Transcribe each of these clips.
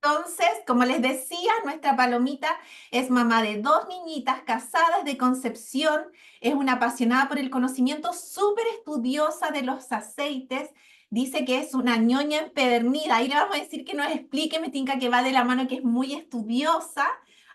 Entonces, como les decía, nuestra Palomita es mamá de dos niñitas casadas de Concepción, es una apasionada por el conocimiento, súper estudiosa de los aceites, dice que es una ñoña empedernida, ahí le vamos a decir que nos explique, me tinca que va de la mano, que es muy estudiosa,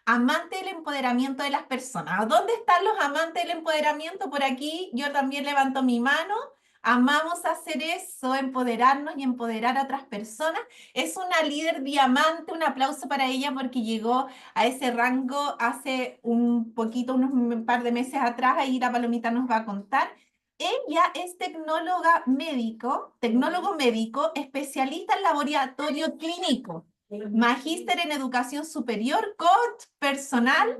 amante del empoderamiento de las personas. ¿Dónde están los amantes del empoderamiento? Por aquí yo también levanto mi mano. Amamos hacer eso, empoderarnos y empoderar a otras personas. Es una líder diamante, un aplauso para ella porque llegó a ese rango hace un poquito, unos par de meses atrás, ahí la Palomita nos va a contar. Ella es tecnólogo médico, especialista en laboratorio clínico, magíster en educación superior, coach personal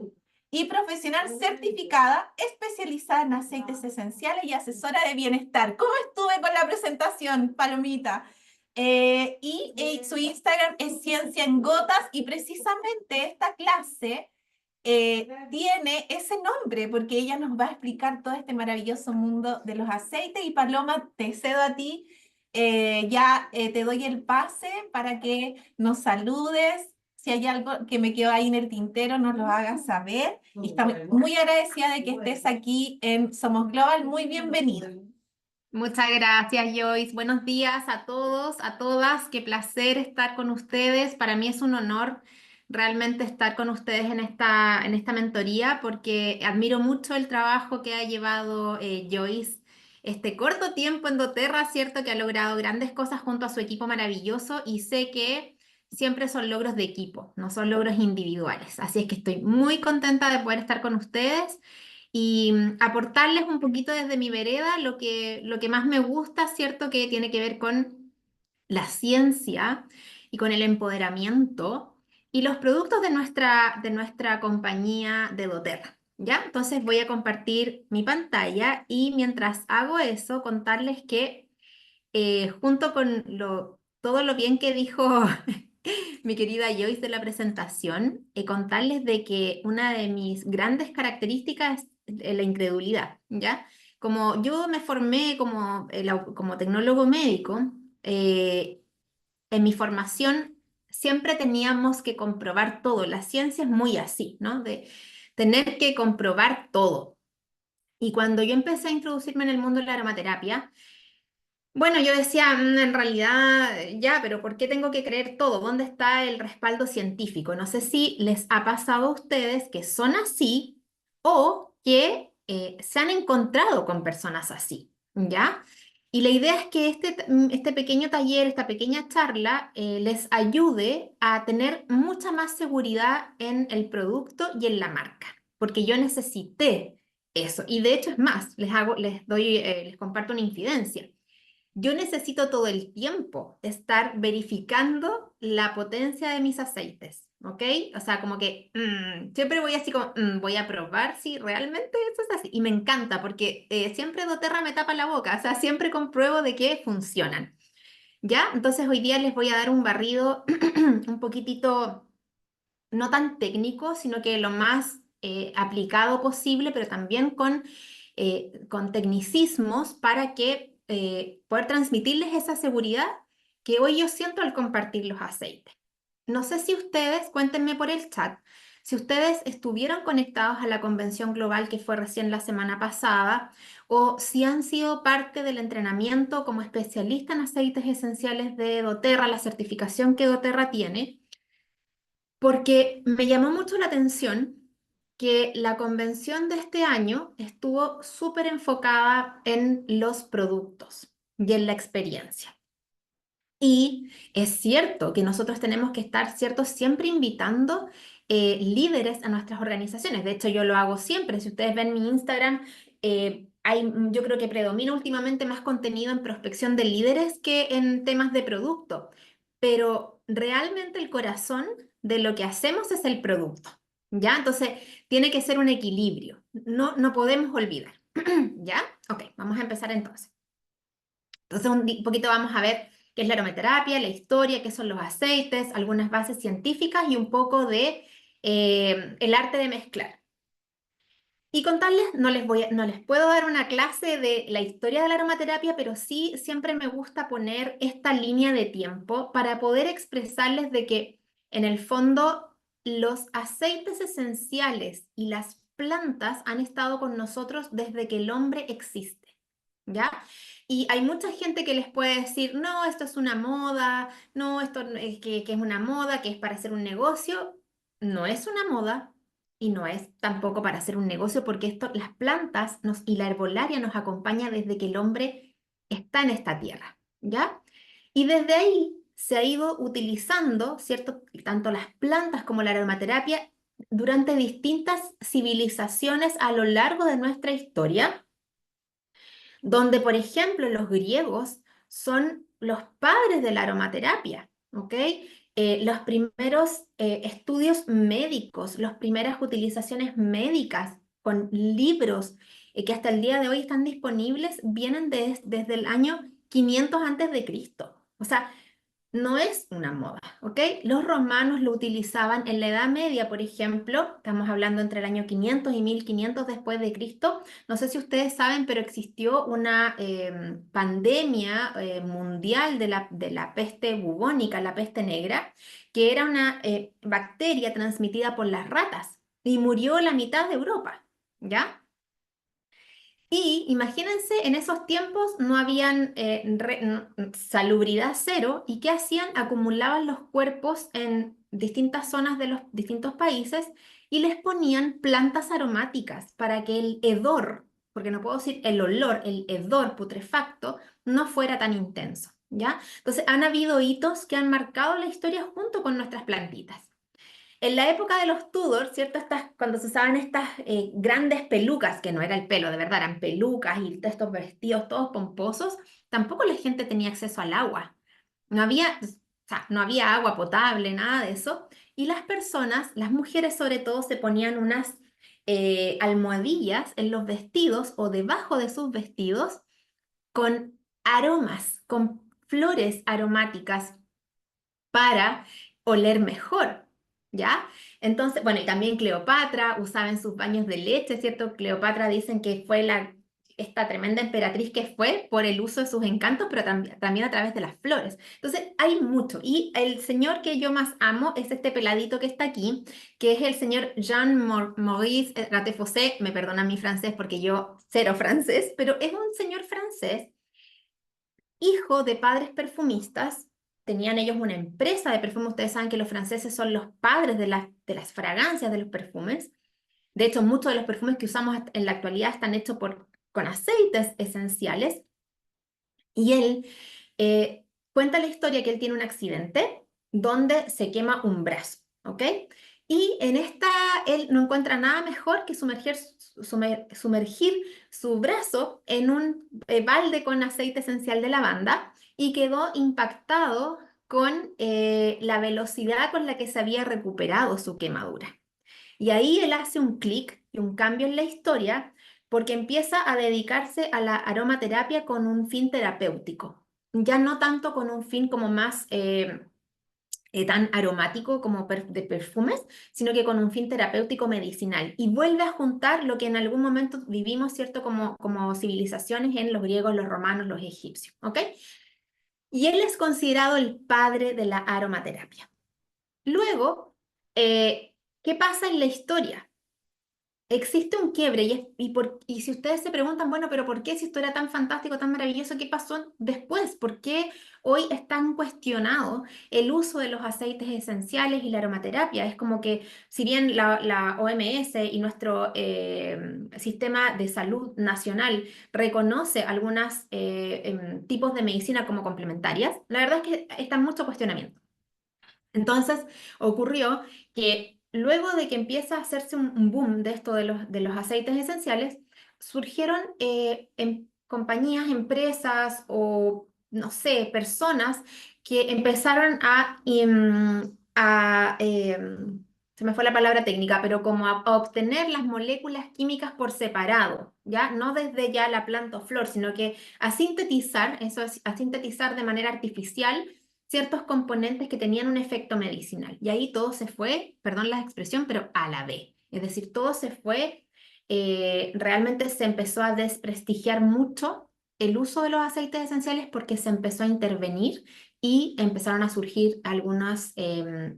y profesional certificada, especializada en aceites esenciales y asesora de bienestar. ¿Cómo estuve con la presentación, Palomita? Su Instagram es Ciencia en Gotas y precisamente esta clase tiene ese nombre porque ella nos va a explicar todo este maravilloso mundo de los aceites y Paloma, te cedo a ti, te doy el pase para que nos saludes. Si hay algo que me quedó ahí en el tintero, nos lo hagas saber. Y estamos muy agradecida de que estés aquí en Somos Global. Muy bienvenida. Muchas gracias, Joyce. Buenos días a todos, a todas. Qué placer estar con ustedes. Para mí es un honor realmente estar con ustedes en esta mentoría porque admiro mucho el trabajo que ha llevado Joyce este corto tiempo en doTERRA, cierto que ha logrado grandes cosas junto a su equipo maravilloso y sé que siempre son logros de equipo, no son logros individuales. Así es que estoy muy contenta de poder estar con ustedes y aportarles un poquito desde mi vereda lo que más me gusta, ¿cierto? Que tiene que ver con la ciencia y con el empoderamiento y los productos de nuestra compañía de doTERRA. ¿Ya? Entonces voy a compartir mi pantalla y mientras hago eso, contarles que junto con todo lo bien que dijo mi querida Joyce de la presentación, contarles de que una de mis grandes características es la incredulidad, ¿ya? Como yo me formé como tecnólogo médico, en mi formación siempre teníamos que comprobar todo. La ciencia es muy así, ¿no? De tener que comprobar todo. Y cuando yo empecé a introducirme en el mundo de la aromaterapia, bueno, yo decía, en realidad, ya, pero ¿por qué tengo que creer todo? ¿Dónde está el respaldo científico? No sé si les ha pasado a ustedes que son así o que se han encontrado con personas así, ¿ya? Y la idea es que este pequeño taller, esta pequeña charla, les ayude a tener mucha más seguridad en el producto y en la marca, porque yo necesité eso. Y de hecho es más, les comparto una infidencia. Yo necesito todo el tiempo estar verificando la potencia de mis aceites, ¿ok? O sea, como que siempre voy así como, voy a probar si realmente eso es así. Y me encanta porque siempre doTERRA me tapa la boca, o sea, siempre compruebo de que funcionan, ¿ya? Entonces hoy día les voy a dar un barrido un poquitito, no tan técnico, sino que lo más aplicado posible, pero también con tecnicismos para que poder transmitirles esa seguridad que hoy yo siento al compartir los aceites. No sé si ustedes, cuéntenme por el chat, si ustedes estuvieron conectados a la convención global que fue recién la semana pasada o si han sido parte del entrenamiento como especialista en aceites esenciales de doTERRA, la certificación que doTERRA tiene, porque me llamó mucho la atención que la convención de este año estuvo súper enfocada en los productos y en la experiencia. Y es cierto que nosotros tenemos que estar, ¿cierto?, siempre invitando líderes a nuestras organizaciones. De hecho, yo lo hago siempre. Si ustedes ven mi Instagram, yo creo que predomina últimamente más contenido en prospección de líderes que en temas de producto. Pero realmente el corazón de lo que hacemos es el producto, ¿ya? Entonces, tiene que ser un equilibrio. No podemos olvidar, ¿ya? Ok, vamos a empezar entonces. Entonces, poquito vamos a ver qué es la aromaterapia, la historia, qué son los aceites, algunas bases científicas y un poco de el arte de mezclar. Y contarles, no les puedo dar una clase de la historia de la aromaterapia, pero sí siempre me gusta poner esta línea de tiempo para poder expresarles de que En el fondo, los aceites esenciales y las plantas han estado con nosotros desde que el hombre existe, ¿ya? Y hay mucha gente que les puede decir, no, esto es una moda, no, esto es que es una moda, que es para hacer un negocio. No es una moda y no es tampoco para hacer un negocio, porque esto, las plantas y la herbolaria nos acompaña desde que el hombre está en esta tierra, ¿ya? Y desde ahí se ha ido utilizando, ¿cierto? Tanto las plantas como la aromaterapia durante distintas civilizaciones a lo largo de nuestra historia, donde, por ejemplo, los griegos son los padres de la aromaterapia, ¿ok? Los primeros estudios médicos, las primeras utilizaciones médicas con libros que hasta el día de hoy están disponibles, vienen desde el año 500 antes de Cristo. O sea, no es una moda, ¿ok? Los romanos lo utilizaban en la Edad Media, por ejemplo, estamos hablando entre el año 500 y 1500 después de Cristo. No sé si ustedes saben, pero existió una pandemia mundial de la peste bubónica, la peste negra, que era una bacteria transmitida por las ratas y murió la mitad de Europa, ¿ya? Y imagínense, en esos tiempos no habían salubridad cero, y ¿qué hacían? Acumulaban los cuerpos en distintas zonas de los distintos países y les ponían plantas aromáticas para que el hedor, porque no puedo decir el olor, el hedor putrefacto no fuera tan intenso, ¿ya? Entonces han habido hitos que han marcado la historia junto con nuestras plantitas. En la época de los Tudor, ¿cierto? Cuando se usaban estas grandes pelucas, que no era el pelo, de verdad, eran pelucas y estos vestidos todos pomposos, tampoco la gente tenía acceso al agua. No había, o sea, no había agua potable, nada de eso. Y las personas, las mujeres sobre todo, se ponían unas almohadillas en los vestidos o debajo de sus vestidos con aromas, con flores aromáticas para oler mejor, ¿ya? Entonces, bueno, y también Cleopatra usaba en sus baños de leche, ¿cierto? Cleopatra dicen que fue esta tremenda emperatriz que fue por el uso de sus encantos, pero también a través de las flores. Entonces, hay mucho. Y el señor que yo más amo es este peladito que está aquí, que es el señor Jean-Maurice Ratefosset. Me perdona mi francés porque yo cero francés, pero es un señor francés, hijo de padres perfumistas. Tenían ellos una empresa de perfume. Ustedes saben que los franceses son los padres de las fragancias de los perfumes. De hecho, muchos de los perfumes que usamos en la actualidad están hechos con aceites esenciales. Y él cuenta la historia que él tiene un accidente donde se quema un brazo, ¿ok? Y en esta, él no encuentra nada mejor que sumergir su brazo en un balde con aceite esencial de lavanda, y quedó impactado con la velocidad con la que se había recuperado su quemadura. Y ahí él hace un clic y un cambio en la historia, porque empieza a dedicarse a la aromaterapia con un fin terapéutico, ya no tanto con un fin como más tan aromático como de perfumes, sino que con un fin terapéutico medicinal. Y vuelve a juntar lo que en algún momento vivimos, ¿cierto? Como civilizaciones en los griegos, los romanos, los egipcios, ¿ok? Y él es considerado el padre de la aromaterapia. Luego, ¿qué pasa en la historia? Existe un quiebre, y si ustedes se preguntan, bueno, pero ¿por qué, si esto era tan fantástico, tan maravilloso, qué pasó después? ¿Por qué hoy es tan cuestionado el uso de los aceites esenciales y la aromaterapia? Es como que, si bien la OMS y nuestro sistema de salud nacional reconoce algunos tipos de medicina como complementarias, la verdad es que está en mucho cuestionamiento. Entonces ocurrió que luego de que empieza a hacerse un boom de esto de los aceites esenciales, surgieron compañías, empresas o, no sé, personas que empezaron se me fue la palabra técnica, pero como a obtener las moléculas químicas por separado, ¿ya? No desde ya la planta o flor, sino que a sintetizar, eso es, a sintetizar de manera artificial ciertos componentes que tenían un efecto medicinal. Y ahí todo se fue, perdón la expresión, pero a la B. Es decir, todo se fue, realmente se empezó a desprestigiar mucho el uso de los aceites esenciales porque se empezó a intervenir y empezaron a surgir algunas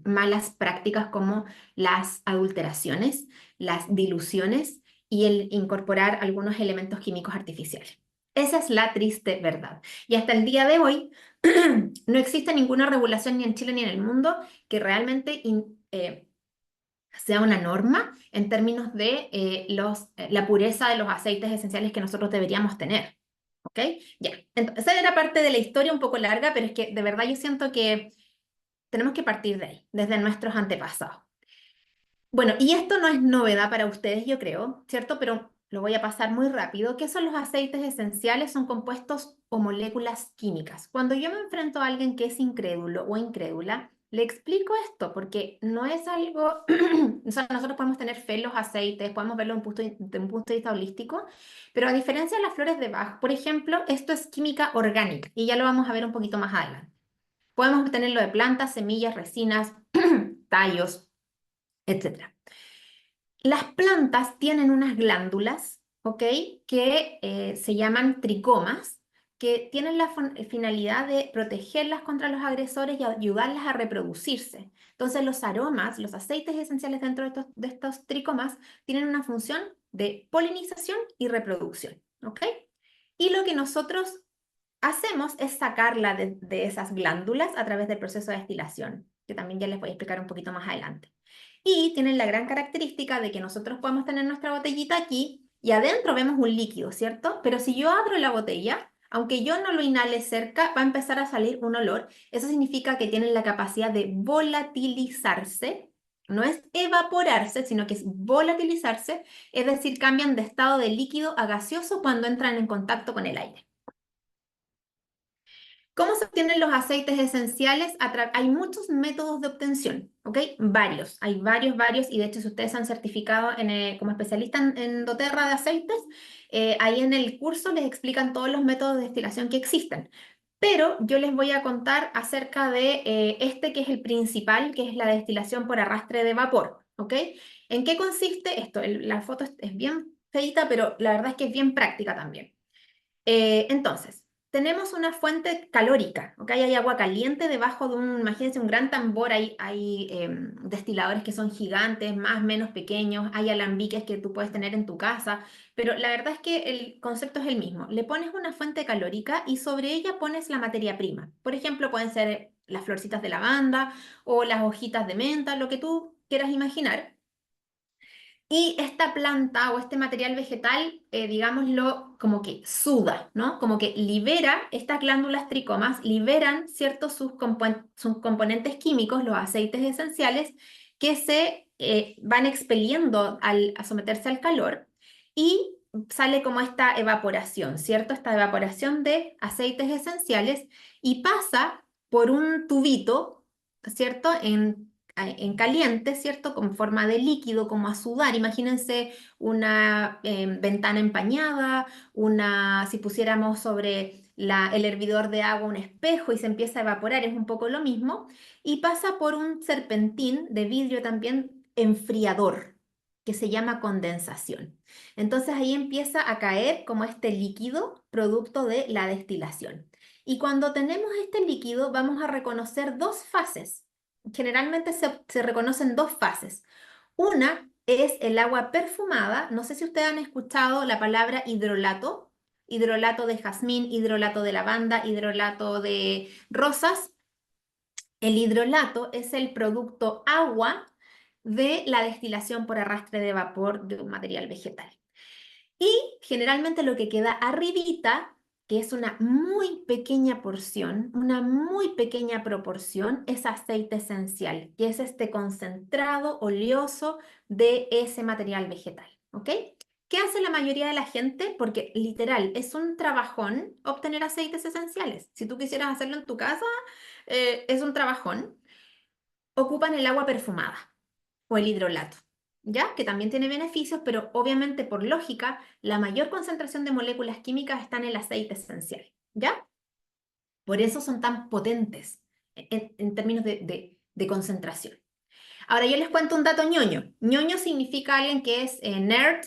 malas prácticas como las adulteraciones, las diluciones y el incorporar algunos elementos químicos artificiales. Esa es la triste verdad. Y hasta el día de hoy no existe ninguna regulación ni en Chile ni en el mundo que realmente sea una norma en términos de la pureza de los aceites esenciales que nosotros deberíamos tener. ¿Ok? Ya. Entonces, esa era parte de la historia un poco larga, pero es que de verdad yo siento que tenemos que partir de ahí, desde nuestros antepasados. Bueno, y esto no es novedad para ustedes, yo creo, ¿cierto? Pero lo voy a pasar muy rápido. ¿Qué son los aceites esenciales? Son compuestos o moléculas químicas. Cuando yo me enfrento a alguien que es incrédulo o incrédula, le explico esto porque no es algo, o sea, nosotros podemos tener fe en los aceites, podemos verlo de un punto de vista holístico, pero a diferencia de las flores de Bach, por ejemplo, esto es química orgánica y ya lo vamos a ver un poquito más adelante. Podemos obtenerlo de plantas, semillas, resinas, tallos, etcétera. Las plantas tienen unas glándulas, ¿ok? Que se llaman tricomas, que tienen la finalidad de protegerlas contra los agresores y ayudarlas a reproducirse. Entonces, los aromas, los aceites esenciales dentro de estos tricomas tienen una función de polinización y reproducción, ¿ok? Y lo que nosotros hacemos es sacarla de esas glándulas a través del proceso de destilación, que también ya les voy a explicar un poquito más adelante. Y tienen la gran característica de que nosotros podemos tener nuestra botellita aquí y adentro vemos un líquido, ¿cierto? Pero si yo abro la botella, aunque yo no lo inhale cerca, va a empezar a salir un olor. Eso significa que tienen la capacidad de volatilizarse. No es evaporarse, sino que es volatilizarse, es decir, cambian de estado de líquido a gaseoso cuando entran en contacto con el aire. ¿Cómo se obtienen los aceites esenciales? Hay muchos métodos de obtención, ¿ok? Varios, hay varios, y de hecho si ustedes han certificado como especialistas en doTERRA de aceites, ahí en el curso les explican todos los métodos de destilación que existen. Pero yo les voy a contar acerca de este que es el principal, que es la destilación por arrastre de vapor, ¿ok? ¿En qué consiste esto? La foto es bien feita, pero la verdad es que es bien práctica también. Entonces, tenemos una fuente calórica, ¿ok? Hay agua caliente debajo de imagínense un gran tambor, hay destiladores que son gigantes, más, menos pequeños, hay alambiques que tú puedes tener en tu casa, pero la verdad es que el concepto es el mismo. Le pones una fuente calórica y sobre ella pones la materia prima. Por ejemplo, pueden ser las florcitas de lavanda o las hojitas de menta, lo que tú quieras imaginar. Y esta planta o este material vegetal, digámoslo, como que suda, ¿no? Como que libera, estas glándulas tricomas liberan ciertos sus componentes químicos, los aceites esenciales, que se van expeliendo a someterse al calor y sale como esta evaporación, ¿cierto? Esta evaporación de aceites esenciales y pasa por un tubito, ¿cierto? En caliente, ¿cierto? Con forma de líquido, como a sudar. Imagínense una ventana empañada, si pusiéramos sobre el hervidor de agua un espejo y se empieza a evaporar, es un poco lo mismo. Y pasa por un serpentín de vidrio también enfriador, que se llama condensación. Entonces ahí empieza a caer como este líquido producto de la destilación. Y cuando tenemos este líquido, vamos a reconocer dos fases. Generalmente se reconocen dos fases. Una es el agua perfumada. No sé si ustedes han escuchado la palabra hidrolato. Hidrolato de jazmín, hidrolato de lavanda, hidrolato de rosas. El hidrolato es el producto agua de la destilación por arrastre de vapor de un material vegetal. Y generalmente lo que queda arribita, que es una muy pequeña porción, una muy pequeña proporción, es aceite esencial, que es este concentrado oleoso de ese material vegetal, ¿ok? ¿Qué hace la mayoría de la gente? Porque literal, es un trabajón obtener aceites esenciales. Si tú quisieras hacerlo en tu casa, es un trabajón. Ocupan el agua perfumada o el hidrolato, ¿ya? Que también tiene beneficios, pero obviamente por lógica, la mayor concentración de moléculas químicas está en el aceite esencial, ¿ya? Por eso son tan potentes en términos de concentración. Ahora yo les cuento un dato ñoño. ñoño significa alguien que es nerd,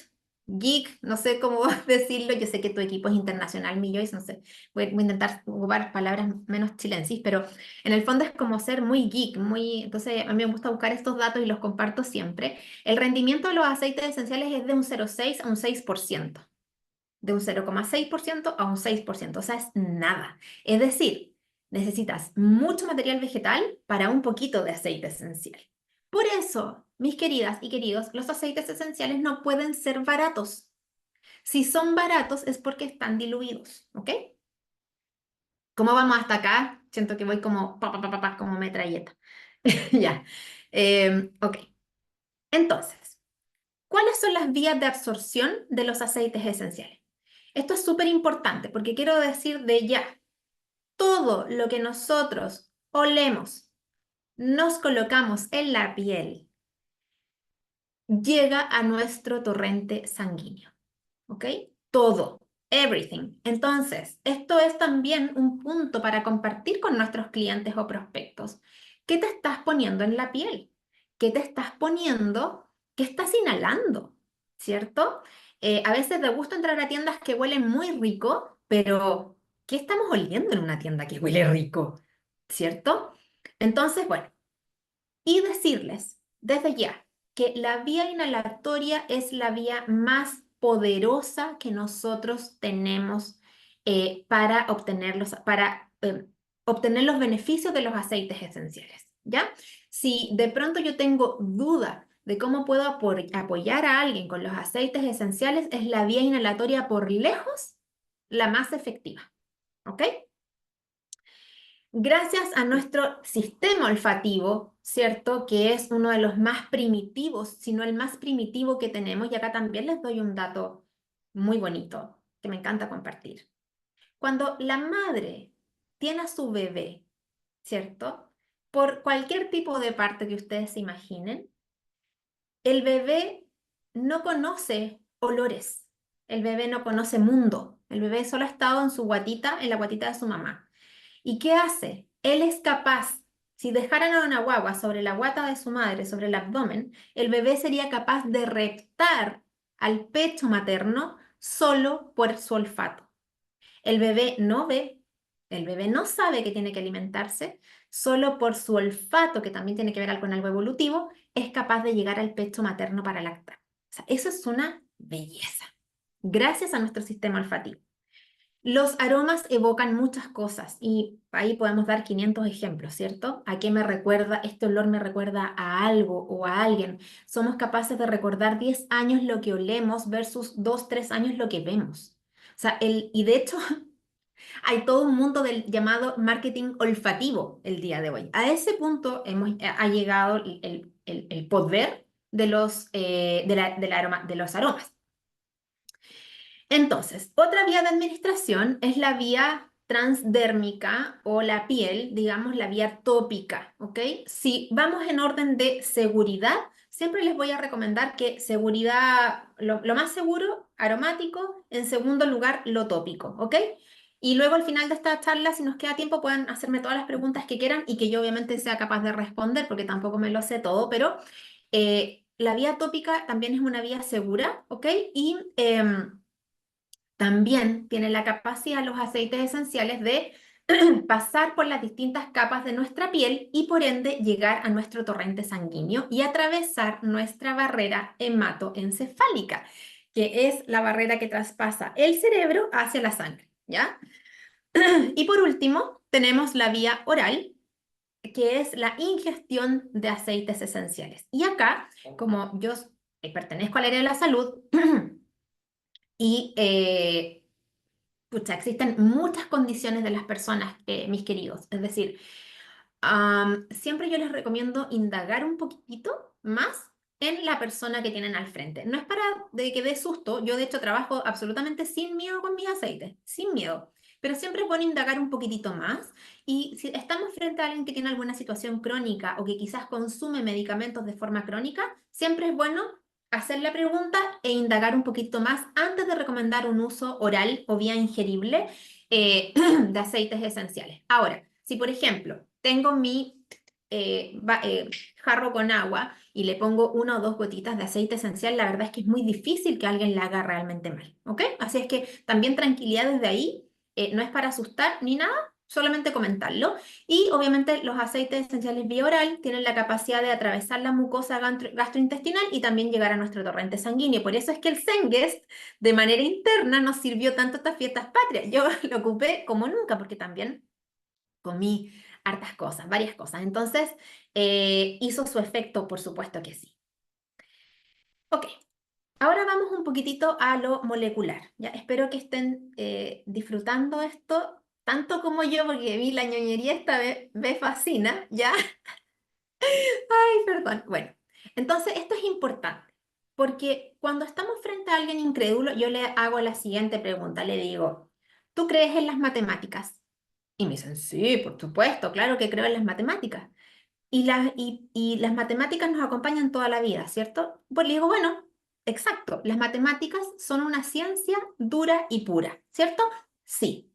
geek, no sé cómo decirlo, yo sé que tu equipo es internacional, mi Joyce, no sé, voy a intentar ocupar palabras menos chilensis, pero en el fondo es como ser muy geek, muy, entonces a mí me gusta buscar estos datos y los comparto siempre. El rendimiento de los aceites esenciales es de un 0,6 a un 6%, de un 0,6% a un 6%, o sea, es nada. Es decir, necesitas mucho material vegetal para un poquito de aceite esencial. Por eso, mis queridas y queridos, los aceites esenciales no pueden ser baratos. Si son baratos es porque están diluidos, ¿ok? ¿Cómo vamos hasta acá? Siento que voy como como metralleta. Ya. Ok. Entonces, ¿cuáles son las vías de absorción de los aceites esenciales? Esto es súper importante porque quiero decir de ya, todo lo que nosotros olemos, nos colocamos en la piel, llega a nuestro torrente sanguíneo, ¿ok? Todo, everything. Entonces, esto es también un punto para compartir con nuestros clientes o prospectos. ¿Qué te estás poniendo en la piel? ¿Qué te estás poniendo? ¿Qué estás inhalando? ¿Cierto? A veces da gusto entrar a tiendas que huelen muy rico, pero ¿qué estamos oliendo en una tienda que huele rico? ¿Cierto? Entonces, bueno, y decirles desde ya que la vía inhalatoria es la vía más poderosa que nosotros tenemos para obtener los beneficios de los aceites esenciales, ¿ya? Si de pronto yo tengo duda de cómo puedo apoyar a alguien con los aceites esenciales, es la vía inhalatoria por lejos la más efectiva, ¿ok? Gracias a nuestro sistema olfativo, ¿cierto? Que es uno de los más primitivos, si no el más primitivo que tenemos. Y acá también les doy un dato muy bonito que me encanta compartir. Cuando la madre tiene a su bebé, ¿cierto? Por cualquier tipo de parte que ustedes se imaginen, el bebé no conoce olores, el bebé no conoce mundo, el bebé solo ha estado en su guatita, en la guatita de su mamá. ¿Y qué hace? Él es capaz, si dejaran a una guagua sobre la guata de su madre, sobre el abdomen, el bebé sería capaz de reptar al pecho materno solo por su olfato. El bebé no ve, el bebé no sabe que tiene que alimentarse, solo por su olfato, que también tiene que ver con algo evolutivo, es capaz de llegar al pecho materno para lactar. O sea, eso es una belleza, gracias a nuestro sistema olfativo. Los aromas evocan muchas cosas y ahí podemos dar 500 ejemplos, ¿cierto? ¿A qué me recuerda? Este olor me recuerda a algo o a alguien. Somos capaces de recordar 10 años lo que olemos versus 2, 3 años lo que vemos. O sea, y de hecho hay todo un mundo del llamado marketing olfativo el día de hoy. A ese punto ha llegado el poder de de los aromas. Entonces, otra vía de administración es la vía transdérmica o la piel, digamos la vía tópica, ¿ok? Si vamos en orden de seguridad, siempre les voy a recomendar que seguridad, lo más seguro, aromático, en segundo lugar, lo tópico, ¿ok? Y luego al final de esta charla, si nos queda tiempo, pueden hacerme todas las preguntas que quieran y que yo obviamente sea capaz de responder, porque tampoco me lo sé todo, pero la vía tópica también es una vía segura, ¿ok? Y también tienen la capacidad los aceites esenciales de pasar por las distintas capas de nuestra piel y por ende llegar a nuestro torrente sanguíneo y atravesar nuestra barrera hematoencefálica, que es la barrera que traspasa el cerebro hacia la sangre, ¿ya? Y por último, tenemos la vía oral, que es la ingestión de aceites esenciales. Y acá, como yo pertenezco al área de la salud y pucha, existen muchas condiciones de las personas, mis queridos. Es decir, siempre yo les recomiendo indagar un poquitito más en la persona que tienen al frente. No es para de que dé susto. Yo, de hecho, trabajo absolutamente sin miedo con mis aceites, sin miedo. Pero siempre es bueno indagar un poquitito más. Y si estamos frente a alguien que tiene alguna situación crónica o que quizás consume medicamentos de forma crónica, siempre es bueno hacer la pregunta e indagar un poquito más antes de recomendar un uso oral o vía ingerible de aceites esenciales. Ahora, si por ejemplo tengo mi jarro con agua y le pongo 1 o 2 gotitas de aceite esencial, la verdad es que es muy difícil que alguien la haga realmente mal, ¿ok? Así es que también tranquilidad desde ahí, no es para asustar ni nada, solamente comentarlo. Y obviamente los aceites esenciales vía oral tienen la capacidad de atravesar la mucosa gastrointestinal y también llegar a nuestro torrente sanguíneo. Por eso es que el Zengest de manera interna nos sirvió tanto estas fiestas patrias. Yo lo ocupé como nunca porque también comí hartas cosas, varias cosas. Entonces, hizo su efecto, por supuesto que sí. Ok, ahora vamos un poquitito a lo molecular. Ya, espero que estén disfrutando esto tanto como yo, porque vi la ñoñería esta vez, me fascina, ¿ya? Ay, perdón. Bueno, entonces esto es importante, porque cuando estamos frente a alguien incrédulo, yo le hago la siguiente pregunta, le digo, ¿tú crees en las matemáticas? Y me dicen, sí, por supuesto, claro que creo en las matemáticas. Y las matemáticas nos acompañan toda la vida, ¿cierto? Pues le digo, bueno, exacto, las matemáticas son una ciencia dura y pura, ¿cierto? Sí.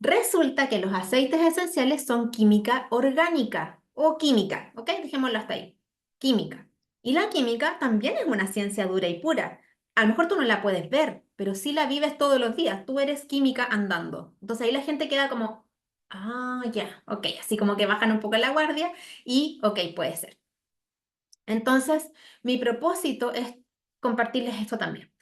Resulta que los aceites esenciales son química orgánica o química, ¿ok? Dejémoslo hasta ahí. Química. Y la química también es una ciencia dura y pura. A lo mejor tú no la puedes ver, pero sí la vives todos los días. Tú eres química andando. Entonces ahí la gente queda como, ah, ya, ok, así como que bajan un poco la guardia y, ok, puede ser. Entonces, mi propósito es compartirles esto también.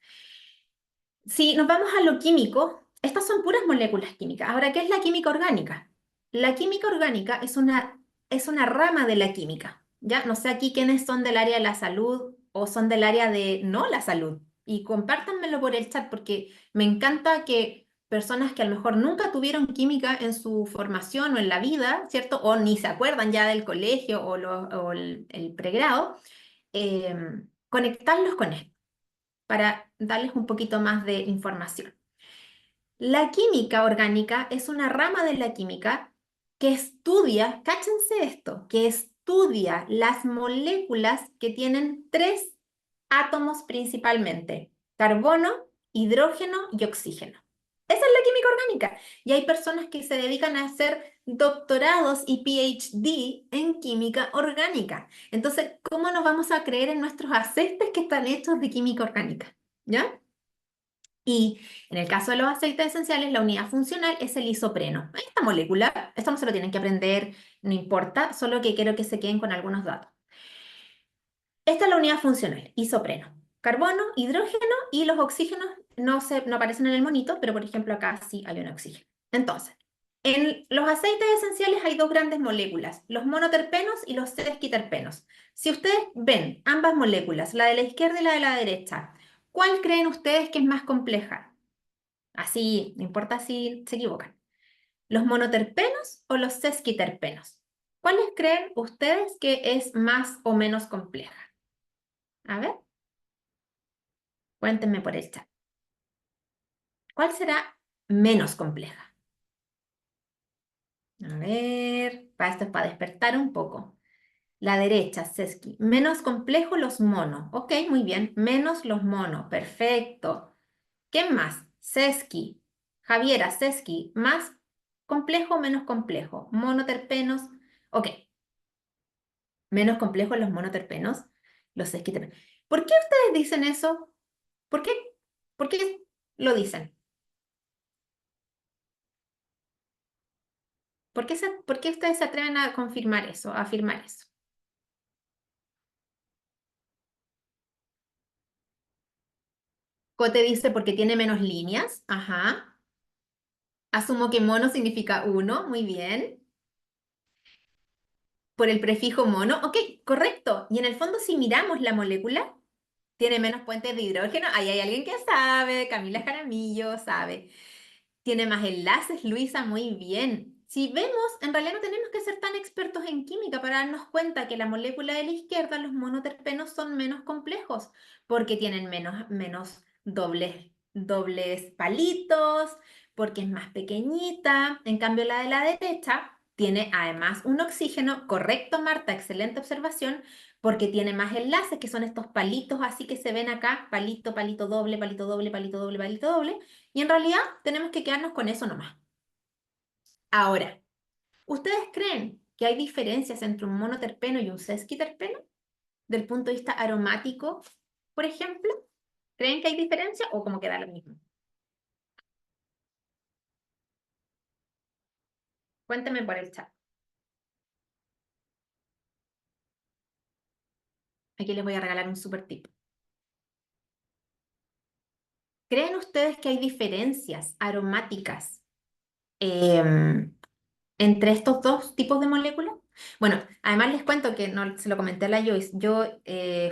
Si nos vamos a lo químico, estas son puras moléculas químicas. Ahora, ¿qué es la química orgánica? La química orgánica es una rama de la química. Ya, no sé aquí quiénes son del área de la salud o son del área de no la salud. Y compártanmelo por el chat porque me encanta que personas que a lo mejor nunca tuvieron química en su formación o en la vida, ¿cierto? O ni se acuerdan ya del colegio o el pregrado, conectarlos con esto para darles un poquito más de información. La química orgánica es una rama de la química que estudia, cáchense esto, que estudia las moléculas que tienen 3 átomos principalmente, carbono, hidrógeno y oxígeno. Esa es la química orgánica. Y hay personas que se dedican a hacer doctorados y PhD en química orgánica. Entonces, ¿cómo nos vamos a creer en nuestros aceites que están hechos de química orgánica? ¿Ya? Y en el caso de los aceites esenciales, la unidad funcional es el isopreno. Esta molécula, esto no se lo tienen que aprender, no importa, solo que quiero que se queden con algunos datos. Esta es la unidad funcional, isopreno. Carbono, hidrógeno y los oxígenos no aparecen en el monito, pero por ejemplo acá sí hay un oxígeno. Entonces, en los aceites esenciales hay 2 grandes moléculas, los monoterpenos y los sesquiterpenos. Si ustedes ven ambas moléculas, la de la izquierda y la de la derecha, ¿cuál creen ustedes que es más compleja? Así, no importa si se equivocan. ¿Los monoterpenos o los sesquiterpenos? ¿Cuáles creen ustedes que es más o menos compleja? A ver, cuéntenme por el chat. ¿Cuál será menos compleja? A ver, para esto es para despertar un poco. La derecha, sesqui. Menos complejo los mono. Ok, muy bien. Menos los mono. Perfecto. ¿Qué más? Sesqui. Javiera, sesqui. ¿Más complejo o menos complejo? Monoterpenos. Ok. Menos complejos los monoterpenos, los sesquiterpenos. ¿Por qué ustedes dicen eso? ¿Por qué? ¿Por qué lo dicen? ¿Por qué ustedes se atreven a confirmar eso, a afirmar eso? Cote dice porque tiene menos líneas. Ajá. Asumo que mono significa uno. Muy bien. Por el prefijo mono. Ok, correcto. Y en el fondo, si miramos la molécula, tiene menos puentes de hidrógeno. Ahí hay alguien que sabe. Camila Jaramillo sabe. Tiene más enlaces, Luisa, muy bien. Si vemos, en realidad no tenemos que ser tan expertos en química para darnos cuenta que la molécula de la izquierda, los monoterpenos, son menos complejos porque tienen menos dobles palitos, porque es más pequeñita. En cambio, la de la derecha tiene además un oxígeno. Correcto, Marta, excelente observación, porque tiene más enlaces, que son estos palitos así que se ven acá, palito, palito doble, palito doble, palito doble, palito doble. Y en realidad tenemos que quedarnos con eso nomás. Ahora, ¿ustedes creen que hay diferencias entre un monoterpeno y un sesquiterpeno? Del punto de vista aromático, por ejemplo. ¿Creen que hay diferencia o como queda lo mismo? Cuéntenme por el chat. Aquí les voy a regalar un super tip. ¿Creen ustedes que hay diferencias aromáticas entre estos dos tipos de moléculas? Bueno, además les cuento que no se lo comenté a la Joyce. Yo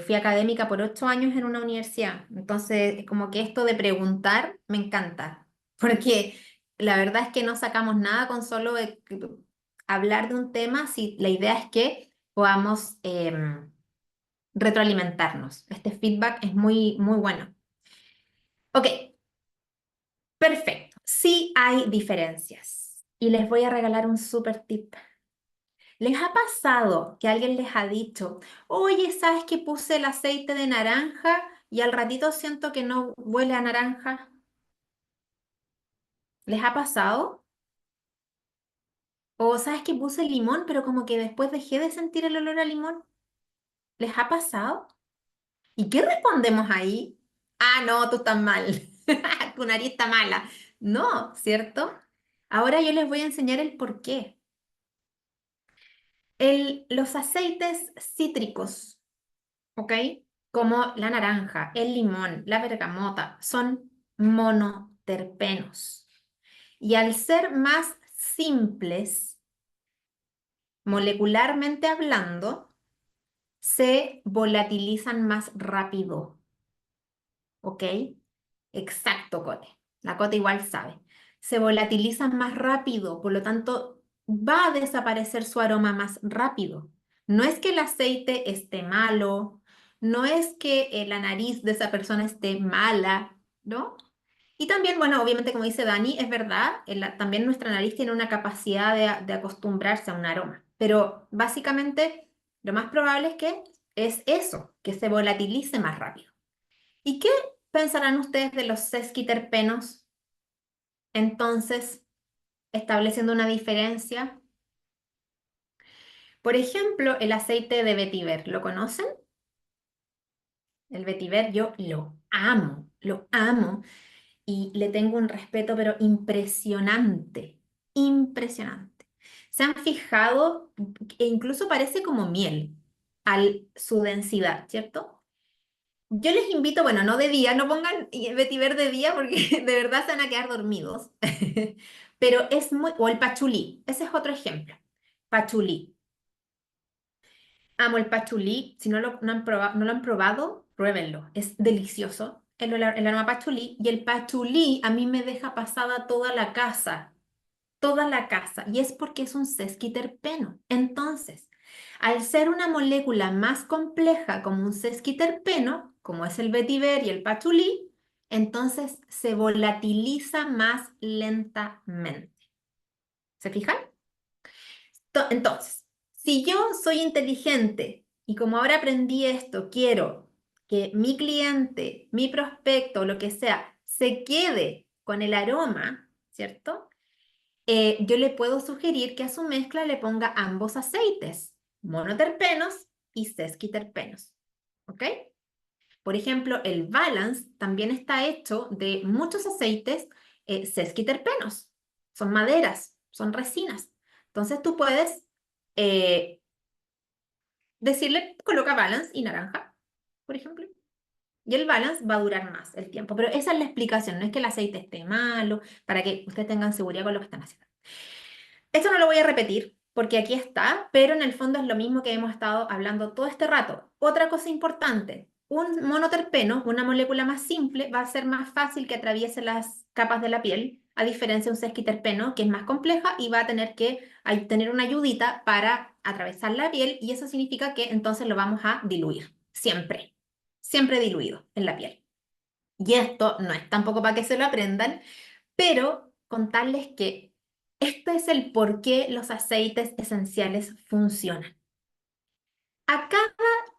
fui académica por 8 años en una universidad, entonces como que esto de preguntar me encanta, porque la verdad es que no sacamos nada con solo hablar de un tema, si la idea es que podamos retroalimentarnos. Este feedback es muy, muy bueno. Ok, perfecto. Sí hay diferencias y les voy a regalar un super tip. ¿Les ha pasado que alguien les ha dicho, oye, ¿sabes que puse el aceite de naranja y al ratito siento que no huele a naranja? ¿Les ha pasado? O ¿sabes que puse limón, pero como que después dejé de sentir el olor a limón? ¿Les ha pasado? ¿Y qué respondemos ahí? Ah, no, tú estás mal. Tu nariz está mala. No, ¿cierto? Ahora yo les voy a enseñar el por qué. Los aceites cítricos, ¿ok? Como la naranja, el limón, la bergamota, son monoterpenos. Y al ser más simples, molecularmente hablando, se volatilizan más rápido, ¿ok? Exacto, Cote. La Cote igual sabe. Se volatilizan más rápido, por lo tanto, va a desaparecer su aroma más rápido. No es que el aceite esté malo, no es que la nariz de esa persona esté mala, ¿no? Y también, bueno, obviamente, como dice Dani, es verdad, también nuestra nariz tiene una capacidad de acostumbrarse a un aroma, pero básicamente lo más probable es que es eso, que se volatilice más rápido. ¿Y qué pensarán ustedes de los sesquiterpenos? Entonces, estableciendo una diferencia. Por ejemplo, el aceite de vetiver, ¿lo conocen? El vetiver yo lo amo y le tengo un respeto, pero impresionante, impresionante. ¿Se han fijado? E incluso parece como miel su densidad, ¿cierto? Yo les invito, bueno, no de día, no pongan vetiver de día porque de verdad se van a quedar dormidos. Pero es muy, o el pachulí, ese es otro ejemplo. Pachulí. Amo el pachulí, si no lo han probado, pruébenlo, es delicioso. El aroma pachulí y el pachulí a mí me deja pasada toda la casa, y es porque es un sesquiterpeno. Entonces, al ser una molécula más compleja como un sesquiterpeno, como es el vetiver y el pachulí, entonces se volatiliza más lentamente. ¿Se fijan? Entonces, si yo soy inteligente y como ahora aprendí esto, quiero que mi cliente, mi prospecto, lo que sea, se quede con el aroma, ¿cierto? Yo le puedo sugerir que a su mezcla le ponga ambos aceites, monoterpenos y sesquiterpenos. ¿Ok? Por ejemplo, el Balance también está hecho de muchos aceites sesquiterpenos. Son maderas, son resinas. Entonces tú puedes eh, decirle, coloca Balance y naranja, por ejemplo. Y el balance va a durar más el tiempo. Pero esa es la explicación, no es que el aceite esté malo, para que ustedes tengan seguridad con lo que están haciendo. Esto no lo voy a repetir porque aquí está, pero en el fondo es lo mismo que hemos estado hablando todo este rato. Otra cosa importante, un monoterpeno, una molécula más simple, va a ser más fácil que atraviese las capas de la piel, a diferencia de un sesquiterpeno, que es más compleja y va a tener que tener una ayudita para atravesar la piel, y eso significa que entonces lo vamos a diluir, siempre, siempre diluido en la piel. Y esto no es tampoco para que se lo aprendan, pero contarles que este es el por qué los aceites esenciales funcionan. A cada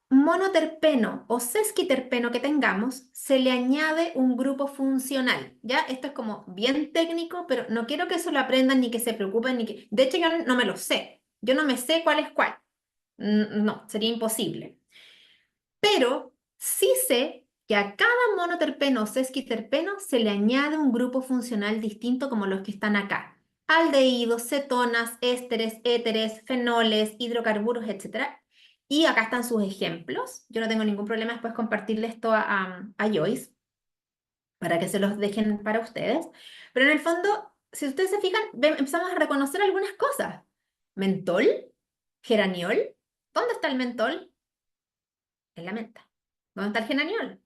monoterpeno o sesquiterpeno que tengamos, se le añade un grupo funcional. ¿Ya? Esto es como bien técnico, pero no quiero que se lo aprendan ni que se preocupen, ni que... De hecho, yo no me lo sé. Yo no me sé cuál es cuál. No, sería imposible. Pero sí sé que a cada monoterpeno o sesquiterpeno se le añade un grupo funcional distinto como los que están acá. Aldehídos, cetonas, ésteres, éteres, fenoles, hidrocarburos, etc. Y acá están sus ejemplos. Yo no tengo ningún problema después compartirle esto a Joyce para que se los dejen para ustedes. Pero en el fondo, si ustedes se fijan, empezamos a reconocer algunas cosas. Mentol, geraniol. ¿Dónde está el mentol? En la menta. ¿Dónde está el geraniol?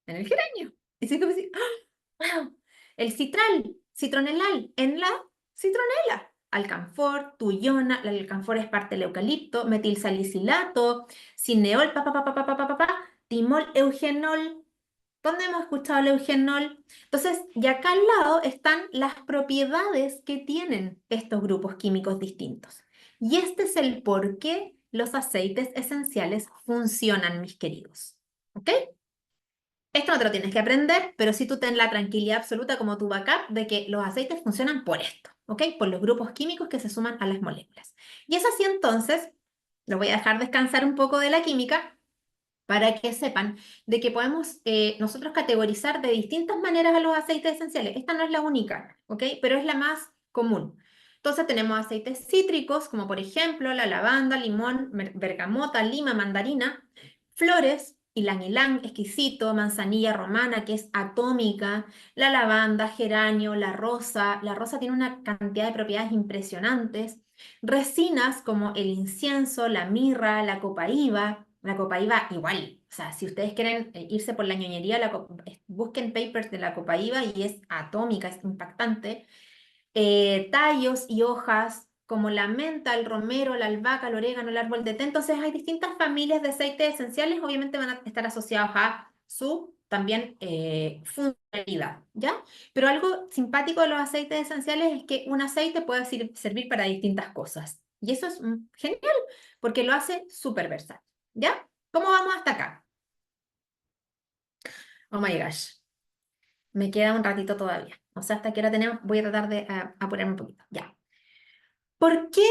En el geranio. Y así como decir, ¡ah! ¡Wow! El citral, citronelal, en la citronela. Alcanfor, tuyona, el alcanfor es parte del eucalipto, metilsalicilato, cineol, timol, eugenol. ¿Dónde hemos escuchado el eugenol? Entonces, y acá al lado están las propiedades que tienen estos grupos químicos distintos. Y este es el por qué los aceites esenciales funcionan, mis queridos. ¿Ok? Esto no te lo tienes que aprender, pero sí tú ten la tranquilidad absoluta como tu backup de que los aceites funcionan por esto, ¿ok? Por los grupos químicos que se suman a las moléculas. Y es así entonces, lo voy a dejar descansar un poco de la química para que sepan de que podemos nosotros categorizar de distintas maneras a los aceites esenciales. Esta no es la única, ¿ok? Pero es la más común. Entonces tenemos aceites cítricos, como por ejemplo la lavanda, limón, bergamota, lima, mandarina, flores, ylang ylang, exquisito, manzanilla romana, que es atómica, la lavanda, geranio, la rosa. La rosa tiene una cantidad de propiedades impresionantes. Resinas como el incienso, la mirra, la copaíba. La copaíba igual, o sea, si ustedes quieren irse por la ñoñería, busquen papers de la copaíba y es atómica, es impactante. Tallos y hojas como la menta, el romero, la albahaca, el orégano, el árbol de té. Entonces hay distintas familias de aceites esenciales, obviamente van a estar asociados a su también funcionalidad, ¿ya? Pero algo simpático de los aceites esenciales es que un aceite puede servir para distintas cosas. Y eso es genial, porque lo hace súper versátil, ¿ya? ¿Cómo vamos hasta acá? Oh my gosh, me queda un ratito todavía. O sea, hasta que ahora tenemos, voy a tratar de apurarme un poquito, ya. ¿Por qué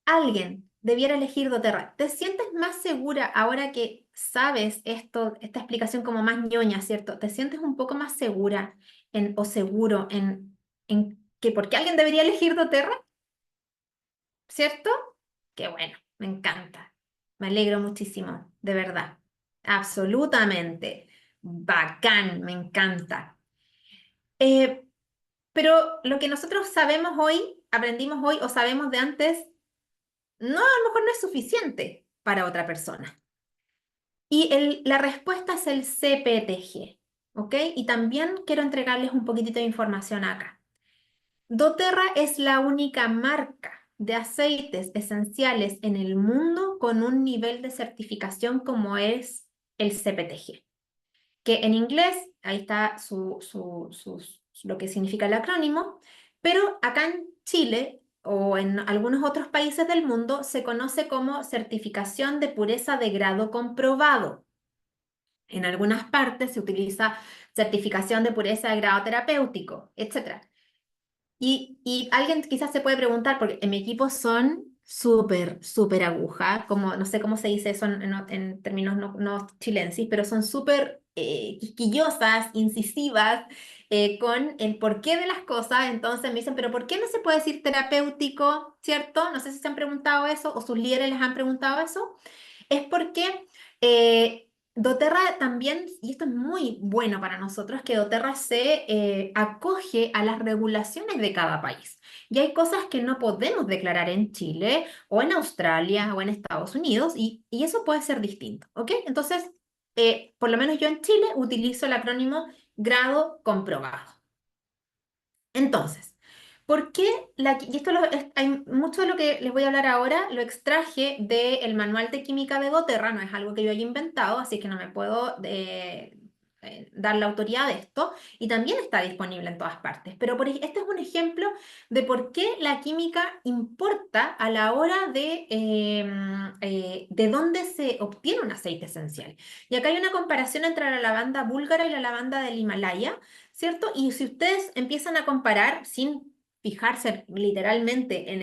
alguien debiera elegir doTERRA? ¿Te sientes más segura ahora que sabes esto, esta explicación como más ñoña, ¿cierto? ¿Te sientes un poco más segura o seguro en que por qué alguien debería elegir doTERRA? ¿Cierto? Qué bueno, me encanta. Me alegro muchísimo, de verdad. Absolutamente. Bacán, me encanta. Eh, pero lo que nosotros sabemos hoy, aprendimos hoy o sabemos de antes, no, a lo mejor no es suficiente para otra persona. Y la respuesta es el CPTG, ¿ok? Y también quiero entregarles un poquitito de información acá. doTERRA es la única marca de aceites esenciales en el mundo con un nivel de certificación como es el CPTG, que en inglés, ahí está lo que significa el acrónimo, pero acá en Chile o en algunos otros países del mundo se conoce como certificación de pureza de grado comprobado. En algunas partes se utiliza certificación de pureza de grado terapéutico, etc. Y alguien quizás se puede preguntar, porque en mi equipo son súper aguja, como no sé cómo se dice eso en términos no chilensis, pero son súper quisquillosas, incisivas, con el porqué de las cosas. Entonces me dicen, pero ¿por qué no se puede decir terapéutico, cierto? No sé si se han preguntado eso o sus líderes les han preguntado eso. Es porque doTERRA también, y esto es muy bueno para nosotros, que doTERRA se acoge a las regulaciones de cada país. Y hay cosas que no podemos declarar en Chile o en Australia o en Estados Unidos y eso puede ser distinto, ¿ok? Entonces, por lo menos yo en Chile utilizo el acrónimo grado comprobado. Entonces, ¿por qué y esto hay mucho de lo que les voy a hablar ahora lo extraje del manual de química de doTERRA, no es algo que yo haya inventado, así que no me puedo dar la autoridad de esto, y también está disponible en todas partes. Pero este es un ejemplo de por qué la química importa a la hora de dónde se obtiene un aceite esencial. Y acá hay una comparación entre la lavanda búlgara y la lavanda del Himalaya, ¿cierto? Y si ustedes empiezan a comparar sin fijarse literalmente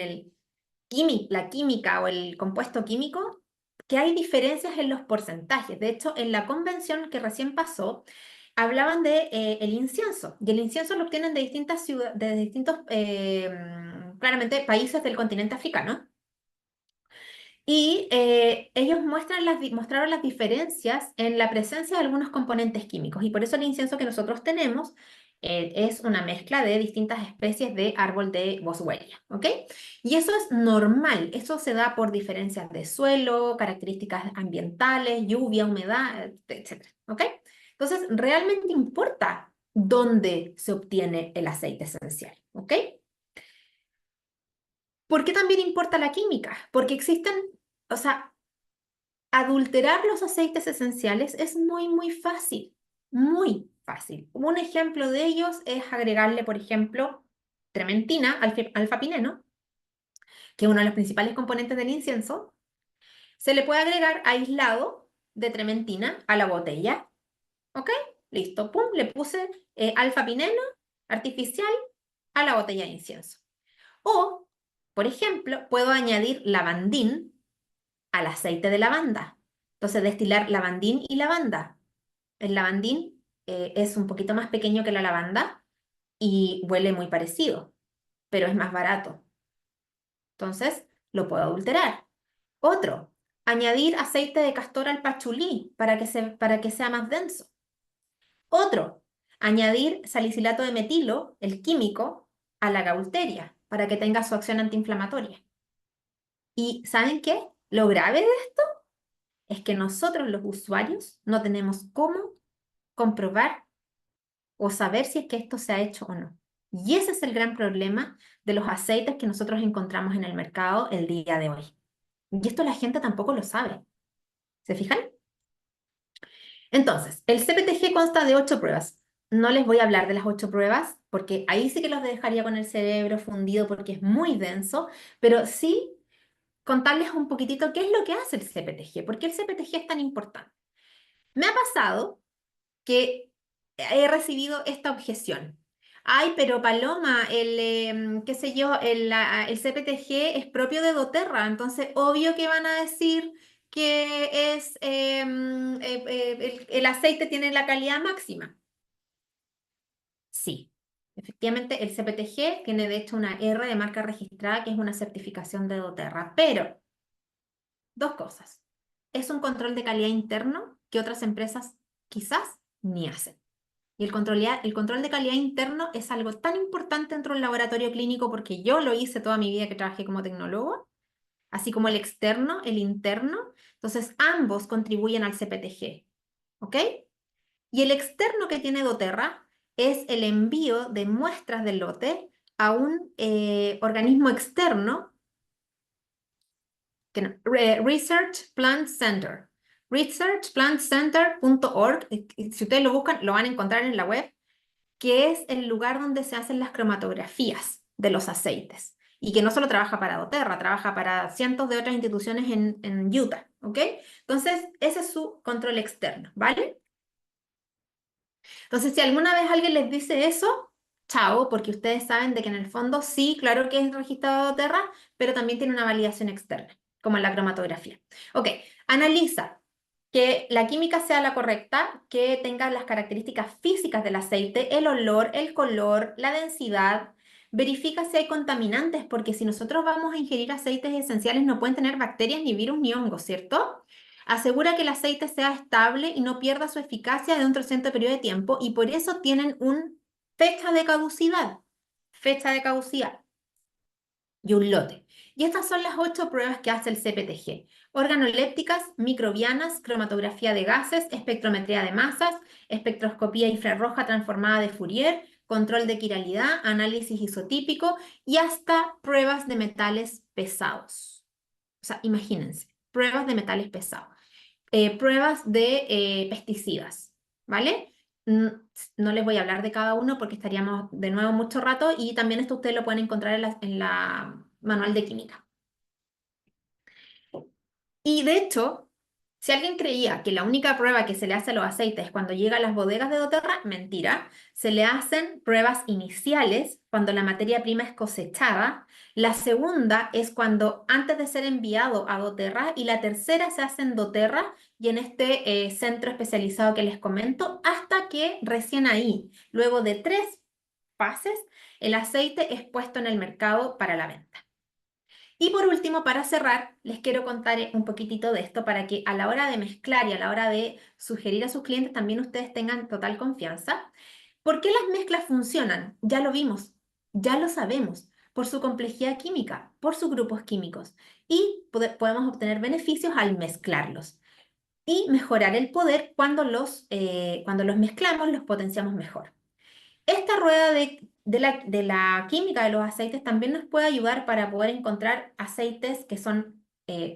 la química o el compuesto químico, que hay diferencias en los porcentajes. De hecho, en la convención que recién pasó, hablaban de el incienso, y el incienso lo obtienen de distintas ciudades, de distintos, claramente, países del continente africano. Y ellos mostraron las diferencias en la presencia de algunos componentes químicos. Y por eso el incienso que nosotros tenemos es una mezcla de distintas especies de árbol de boswellia, ¿ok? Y eso es normal. Eso se da por diferencias de suelo, características ambientales, lluvia, humedad, etcétera, ¿ok? Entonces, realmente importa dónde se obtiene el aceite esencial, ¿ok? ¿Por qué también importa la química? Porque existen, o sea, adulterar los aceites esenciales es muy, muy fácil, muy fácil. Un ejemplo de ellos es agregarle, por ejemplo, trementina, alfa-pineno, que es uno de los principales componentes del incienso. Se le puede agregar aislado de trementina a la botella. ¿Ok? Listo, pum, le puse alfa-pineno artificial a la botella de incienso. O, por ejemplo, puedo añadir lavandín al aceite de lavanda. Entonces, destilar lavandín y lavanda. El lavandín es un poquito más pequeño que la lavanda y huele muy parecido, pero es más barato. Entonces, lo puedo adulterar. Otro, añadir aceite de castor al pachulí para que sea más denso. Otro, añadir salicilato de metilo, el químico, a la gaulteria para que tenga su acción antiinflamatoria. ¿Y saben qué? Lo grave de esto es que nosotros los usuarios no tenemos cómo comprobar o saber si es que esto se ha hecho o no. Y ese es el gran problema de los aceites que nosotros encontramos en el mercado el día de hoy. Y esto la gente tampoco lo sabe. ¿Se fijan? Entonces, el CPTG consta de 8 pruebas. No les voy a hablar de las 8 pruebas porque ahí sí que los dejaría con el cerebro fundido porque es muy denso, pero sí contarles un poquitito qué es lo que hace el CPTG, por qué el CPTG es tan importante. Me ha pasado que he recibido esta objeción. Ay, pero Paloma, qué sé yo, el CPTG es propio de doTERRA, entonces obvio que van a decir que el aceite tiene la calidad máxima. Sí, efectivamente el CPTG tiene de hecho una R de marca registrada que es una certificación de doTERRA, pero dos cosas. Es un control de calidad interno que otras empresas quizás ni hacen. Y el control de calidad interno es algo tan importante dentro del laboratorio clínico porque yo lo hice toda mi vida que trabajé como tecnólogo, así como el externo, el interno. Entonces, ambos contribuyen al CPTG. ¿Ok? Y el externo que tiene doTERRA es el envío de muestras del lote a un organismo externo, Research Plant Center. Researchplantcenter.org, si ustedes lo buscan, lo van a encontrar en la web, que es el lugar donde se hacen las cromatografías de los aceites. Y que no solo trabaja para doTERRA, trabaja para cientos de otras instituciones en Utah, ¿ok? Entonces, ese es su control externo, ¿vale? Entonces, si alguna vez alguien les dice eso, chao, porque ustedes saben de que en el fondo sí, claro que es registrado doTERRA, pero también tiene una validación externa, como en la cromatografía. Ok, analiza que la química sea la correcta, que tenga las características físicas del aceite, el olor, el color, la densidad. Verifica si hay contaminantes, porque si nosotros vamos a ingerir aceites esenciales no pueden tener bacterias, ni virus, ni hongos, ¿cierto? Asegura que el aceite sea estable y no pierda su eficacia de un cierto periodo de tiempo y por eso tienen una fecha de caducidad. Fecha de caducidad y un lote. Y estas son las 8 pruebas que hace el CPTG. Organolépticas, microbianas, cromatografía de gases, espectrometría de masas, espectroscopía infrarroja transformada de Fourier, control de quiralidad, análisis isotípico y hasta pruebas de metales pesados. O sea, imagínense, pruebas de metales pesados. Pruebas de pesticidas, ¿vale? No les voy a hablar de cada uno porque estaríamos de nuevo mucho rato y también esto ustedes lo pueden encontrar en la manual de química. Y de hecho, Si alguien creía que la única prueba que se le hace a los aceites es cuando llega a las bodegas de doTERRA, mentira. Se le hacen pruebas iniciales cuando la materia prima es cosechada. La segunda es cuando antes de ser enviado a doTERRA y la tercera se hace en doTERRA y en este centro especializado que les comento hasta que recién ahí, luego de 3 fases, el aceite es puesto en el mercado para la venta. Y por último, para cerrar, les quiero contar un poquitito de esto para que a la hora de mezclar y a la hora de sugerir a sus clientes también ustedes tengan total confianza. ¿Por qué las mezclas funcionan? Ya lo vimos, ya lo sabemos, por su complejidad química, por sus grupos químicos y podemos obtener beneficios al mezclarlos y mejorar el poder cuando los mezclamos, los potenciamos mejor. Esta rueda de la química de los aceites también nos puede ayudar para poder encontrar aceites que son,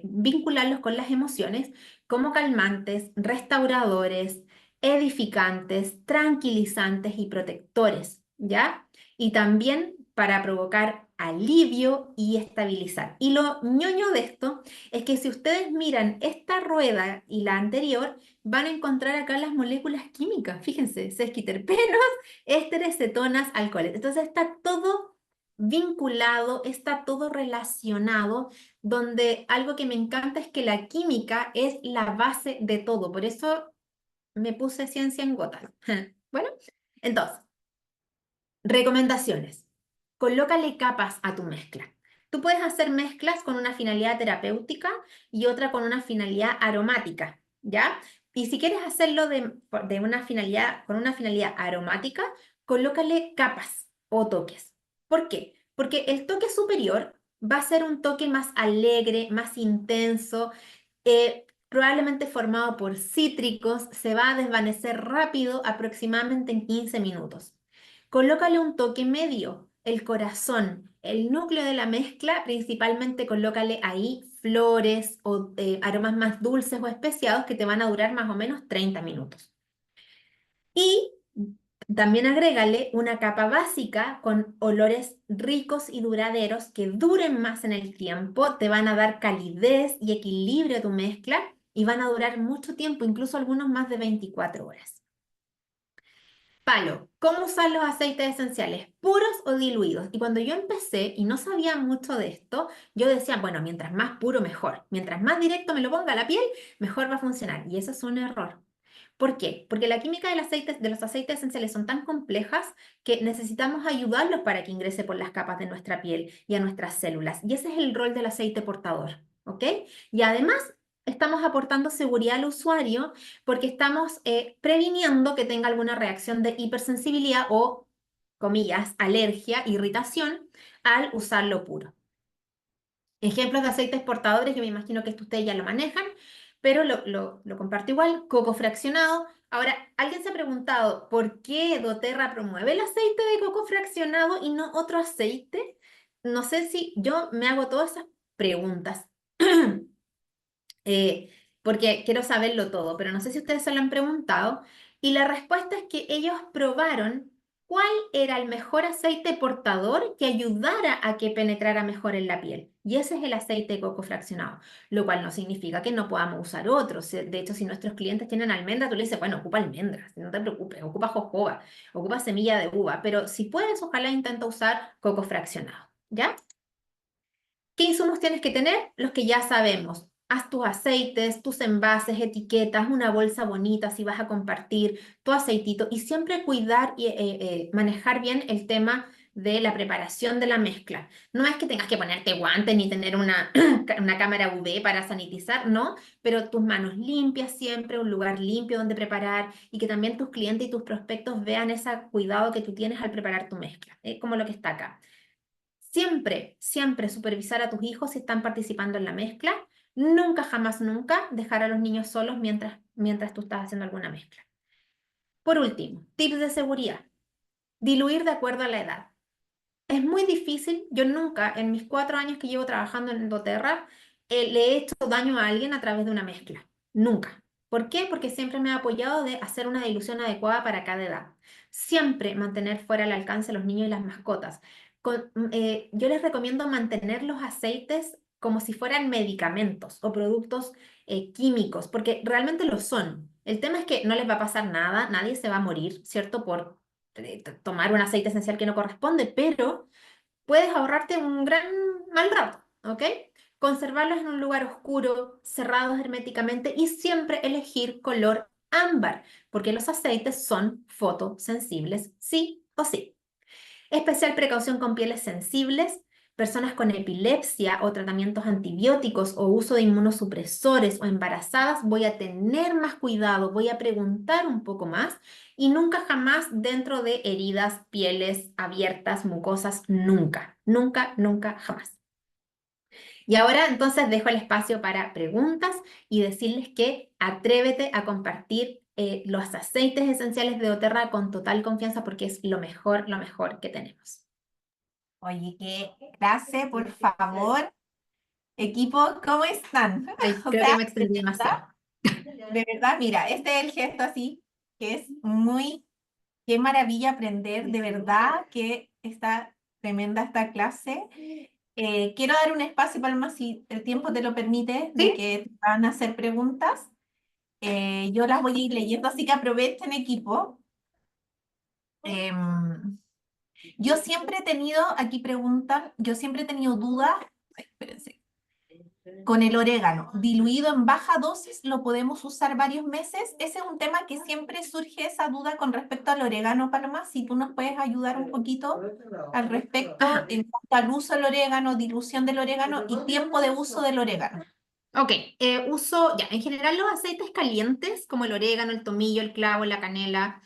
vincularlos con las emociones, como calmantes, restauradores, edificantes, tranquilizantes y protectores, ¿ya? Y también para provocar alivio y estabilizar. Y lo ñoño de esto es que si ustedes miran esta rueda y la anterior, van a encontrar acá las moléculas químicas. Fíjense, sesquiterpenos, ésteres, cetonas, alcoholes. Entonces está todo vinculado, está todo relacionado, donde algo que me encanta es que la química es la base de todo. Por eso me puse ciencia en gotas. Bueno, entonces, recomendaciones. Colócale capas a tu mezcla. Tú puedes hacer mezclas con una finalidad terapéutica y otra con una finalidad aromática, ¿ya? Y si quieres hacerlo con una finalidad aromática, colócale capas o toques. ¿Por qué? Porque el toque superior va a ser un toque más alegre, más intenso, probablemente formado por cítricos, se va a desvanecer rápido, aproximadamente en 15 minutos. Colócale un toque medio, el corazón, el núcleo de la mezcla, principalmente colócale ahí flores o aromas más dulces o especiados que te van a durar más o menos 30 minutos. Y también agrégale una capa básica con olores ricos y duraderos que duren más en el tiempo, te van a dar calidez y equilibrio a tu mezcla y van a durar mucho tiempo, incluso algunos más de 24 horas. Palo, ¿cómo usar los aceites esenciales? ¿Puros o diluidos? Y cuando yo empecé y no sabía mucho de esto, yo decía, bueno, mientras más puro, mejor. Mientras más directo me lo ponga a la piel, mejor va a funcionar. Y eso es un error. ¿Por qué? Porque la química de los aceites esenciales son tan complejas que necesitamos ayudarlos para que ingrese por las capas de nuestra piel y a nuestras células. Y ese es el rol del aceite portador, ¿ok? Y además estamos aportando seguridad al usuario porque estamos previniendo que tenga alguna reacción de hipersensibilidad o, comillas, alergia, irritación al usarlo puro. Ejemplos de aceites portadores, yo me imagino que esto ustedes ya lo manejan, pero lo comparto igual, coco fraccionado. Ahora, ¿alguien se ha preguntado por qué doTERRA promueve el aceite de coco fraccionado y no otro aceite? No sé si yo me hago todas esas preguntas. eh, Porque quiero saberlo todo, pero no sé si ustedes se lo han preguntado. Y la respuesta es que ellos probaron cuál era el mejor aceite portador que ayudara a que penetrara mejor en la piel. Y ese es el aceite de coco fraccionado, lo cual no significa que no podamos usar otros. De hecho, si nuestros clientes tienen almendra, tú le dices, bueno, ocupa almendras, no te preocupes, ocupa jojoba, ocupa semilla de uva, pero si puedes, ojalá intenta usar coco fraccionado, ¿ya? ¿Qué insumos tienes que tener? Los que ya sabemos. Haz tus aceites, tus envases, etiquetas, una bolsa bonita si vas a compartir tu aceitito y siempre cuidar y manejar bien el tema de la preparación de la mezcla. No es que tengas que ponerte guantes ni tener una, una cámara UV para sanitizar, no, pero tus manos limpias siempre, un lugar limpio donde preparar y que también tus clientes y tus prospectos vean ese cuidado que tú tienes al preparar tu mezcla, como lo que está acá. Siempre, siempre supervisar a tus hijos si están participando en la mezcla. Nunca, jamás, nunca dejar a los niños solos mientras tú estás haciendo alguna mezcla. Por último, tips de seguridad. Diluir de acuerdo a la edad. Es muy difícil. Yo nunca, en mis 4 años que llevo trabajando en doTERRA, le he hecho daño a alguien a través de una mezcla. Nunca. ¿Por qué? Porque siempre me he apoyado de hacer una dilución adecuada para cada edad. Siempre mantener fuera al alcance a los niños y las mascotas. Yo les recomiendo mantener los aceites como si fueran medicamentos o productos químicos, porque realmente lo son. El tema es que no les va a pasar nada, nadie se va a morir, ¿cierto? Por tomar un aceite esencial que no corresponde, pero puedes ahorrarte un gran mal rato, ¿ok? Conservarlos en un lugar oscuro, cerrados herméticamente y siempre elegir color ámbar, porque los aceites son fotosensibles, sí o sí. Especial precaución con pieles sensibles, personas con epilepsia o tratamientos antibióticos o uso de inmunosupresores o embarazadas, voy a tener más cuidado, voy a preguntar un poco más y nunca jamás dentro de heridas, pieles abiertas, mucosas, nunca, nunca, nunca, jamás. Y ahora entonces dejo el espacio para preguntas y decirles que atrévete a compartir los aceites esenciales de doTERRA con total confianza porque es lo mejor que tenemos. Oye, qué clase, por favor. Equipo, ¿cómo están? Ay, O creo sea, que me extendí demasiado. de verdad, mira, este es el gesto así, que es muy, qué maravilla aprender, de verdad que está tremenda esta clase. Quiero dar un espacio, Palma, si el tiempo te lo permite, de ¿Sí? que te van a hacer preguntas. Yo las voy a ir leyendo, así que aprovechen equipo. Em, yo siempre he tenido, aquí preguntan, yo siempre he tenido dudas, ay, espérense, con el orégano. Diluido en baja dosis, ¿lo podemos usar varios meses? Ese es un tema que siempre surge esa duda con respecto al orégano, Paloma. Si tú nos puedes ayudar un poquito al respecto Ajá. en cuanto al uso del orégano, dilución del orégano y tiempo de uso del orégano. Ok, uso, ya, en general los aceites calientes, como el orégano, el tomillo, el clavo, la canela,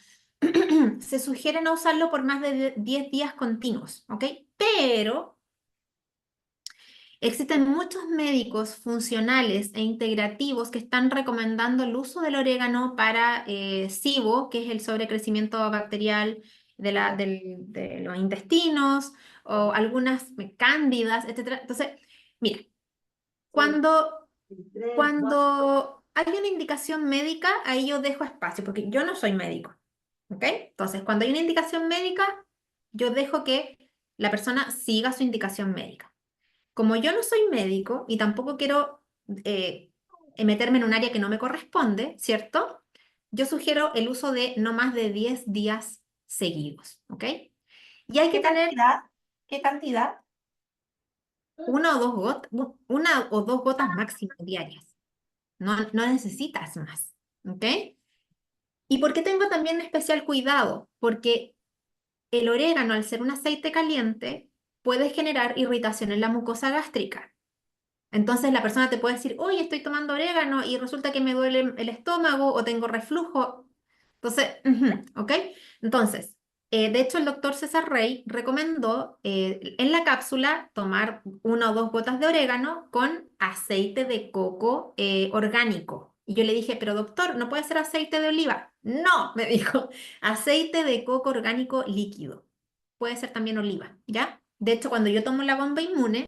se sugiere no usarlo por más de 10 días continuos, ¿ok? Pero existen muchos médicos funcionales e integrativos que están recomendando el uso del orégano para SIBO, que es el sobrecrecimiento bacterial de los intestinos, o algunas cándidas, etcétera. Entonces, mira, cuando, cuando hay una indicación médica, ahí yo dejo espacio, porque yo no soy médico, ¿ok? Entonces, cuando hay una indicación médica, yo dejo que la persona siga su indicación médica. Como yo no soy médico y tampoco quiero eh, meterme en un área que no me corresponde, ¿cierto? Yo sugiero el uso de no más de 10 días seguidos, ¿ok? Y hay que ¿Qué tener cantidad? ¿Qué cantidad? una o dos gotas máximo diarias. No, no necesitas más, ¿ok? ¿Y por qué tengo también especial cuidado? Porque el orégano, al ser un aceite caliente, puede generar irritación en la mucosa gástrica. Entonces la persona te puede decir, oye, estoy tomando orégano y resulta que me duele el estómago o tengo reflujo. Entonces, ¿ok? Entonces, de hecho, el doctor César Rey recomendó en la cápsula tomar una o dos gotas de orégano con aceite de coco orgánico. Y yo le dije, pero doctor, ¿no puede ser aceite de oliva? No, me dijo, aceite de coco orgánico líquido. Puede ser también oliva, ¿ya? De hecho, cuando yo tomo la bomba inmune,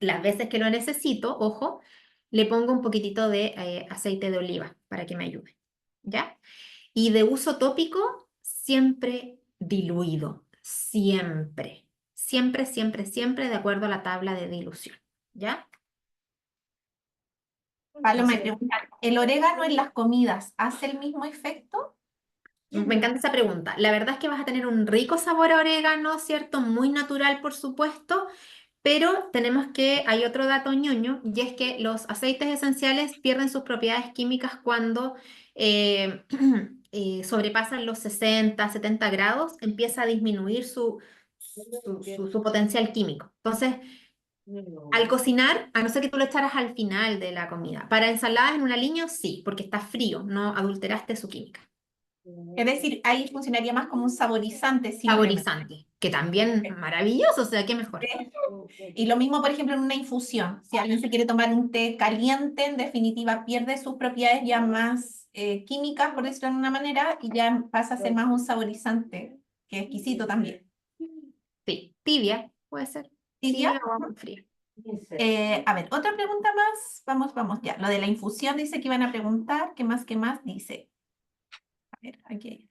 las veces que lo necesito, ojo, le pongo un poquitito de aceite de oliva para que me ayude, ¿ya? Y de uso tópico, siempre diluido, siempre, siempre, siempre, siempre de acuerdo a la tabla de dilución, ¿ya? Paloma, me Entonces, pregunta, ¿el orégano en las comidas hace el mismo efecto? me encanta esa pregunta. La verdad es que vas a tener un rico sabor a orégano, ¿cierto? Muy natural, por supuesto, pero tenemos que, hay otro dato ñoño, y es que los aceites esenciales pierden sus propiedades químicas cuando eh, sobrepasan los 60, 70 grados, empieza a disminuir su potencial químico. Entonces, al cocinar, a no ser que tú lo echaras al final de la comida, para ensaladas en un aliño, sí, porque está frío, no adulteraste su química. Es decir, ahí funcionaría más como un saborizante simplemente. Saborizante, que también maravilloso, o sea, qué mejor. Y lo mismo, por ejemplo, en una infusión. Si alguien se quiere tomar un té caliente, en definitiva pierde sus propiedades ya más químicas, por decirlo de una manera, y ya pasa a ser más un saborizante, que es exquisito también. Sí, tibia, puede ser. ¿Tibia? Tibia o agua fría. A ver, otra pregunta más. Vamos, vamos, ya. Lo de la infusión dice que iban a preguntar. ¿Qué más? ¿Qué más? Dice. A ver, aquí hay.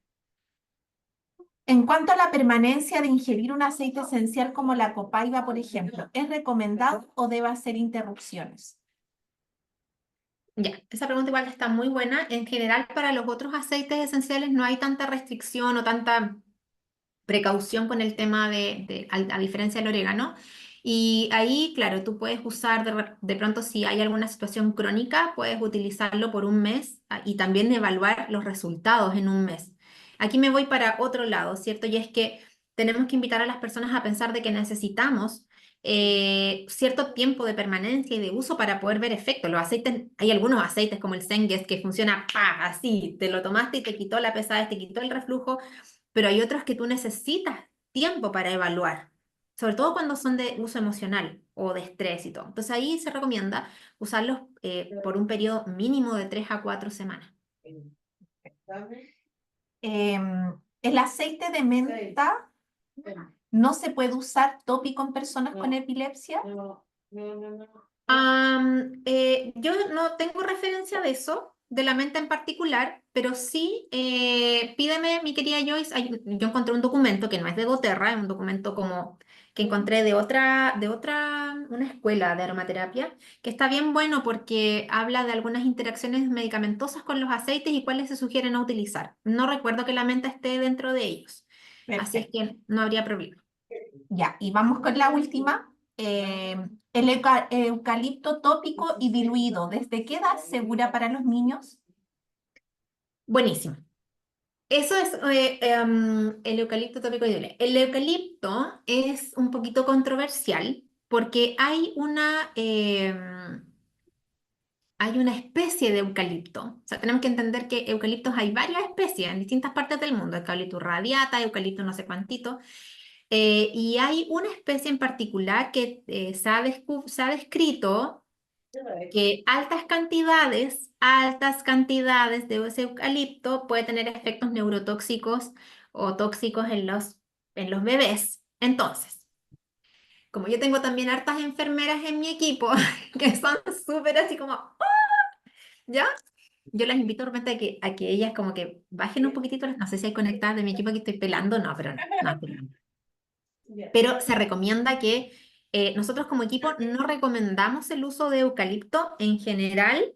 En cuanto a la permanencia de ingerir un aceite esencial como la copaiba, por ejemplo, ¿es recomendado o debe hacer interrupciones? Ya, esa pregunta igual está muy buena. En general, para los otros aceites esenciales no hay tanta restricción o tanta precaución con el tema a diferencia del orégano. Y ahí, claro, tú puedes usar de pronto si hay alguna situación crónica, puedes utilizarlo por un mes y también evaluar los resultados en un mes. Aquí me voy para otro lado, ¿cierto? Y es que tenemos que invitar a las personas a pensar de que necesitamos cierto tiempo de permanencia y de uso para poder ver efectos. Los aceites, hay algunos aceites como el Senges que funciona ¡pa! Así, te lo tomaste y te quitó la pesadez, te quitó el reflujo, pero hay otros que tú necesitas tiempo para evaluar, sobre todo cuando son de uso emocional o de estrés y todo. Entonces ahí se recomienda usarlos por un periodo mínimo de 3 a 4 semanas. El aceite de menta no se puede usar tópico en personas con epilepsia. Yo no tengo referencia de eso, de la menta en particular, pero sí, pídeme, mi querida Joyce, yo encontré un documento que no es de doTERRA, es un documento como que encontré una escuela de aromaterapia, que está bien bueno porque habla de algunas interacciones medicamentosas con los aceites y cuáles se sugieren a utilizar. No recuerdo que la menta esté dentro de ellos, así es Perfecto. que no habría problema. Ya, y vamos con la última. El eucalipto tópico y diluido, ¿desde qué edad es segura para los niños? Buenísimo. Eso es el eucalipto tópico ideal. El eucalipto es un poquito controversial porque hay una especie de eucalipto. O sea, tenemos que entender que eucaliptos hay varias especies en distintas partes del mundo. Eucalipto radiata, eucalipto no sé cuántito. Y hay una especie en particular que se ha descrito que altas cantidades de ese eucalipto puede tener efectos neurotóxicos o tóxicos en los bebés. Entonces, como yo tengo también hartas enfermeras en mi equipo que son súper así como, "Oh", ¿ya? Yo las invito de repente a que ellas como que bajen un poquitito, no sé si hay conectadas de mi equipo que estoy pelando, no, pero no, no estoy pelando. Pero se recomienda que nosotros como equipo no recomendamos el uso de eucalipto en general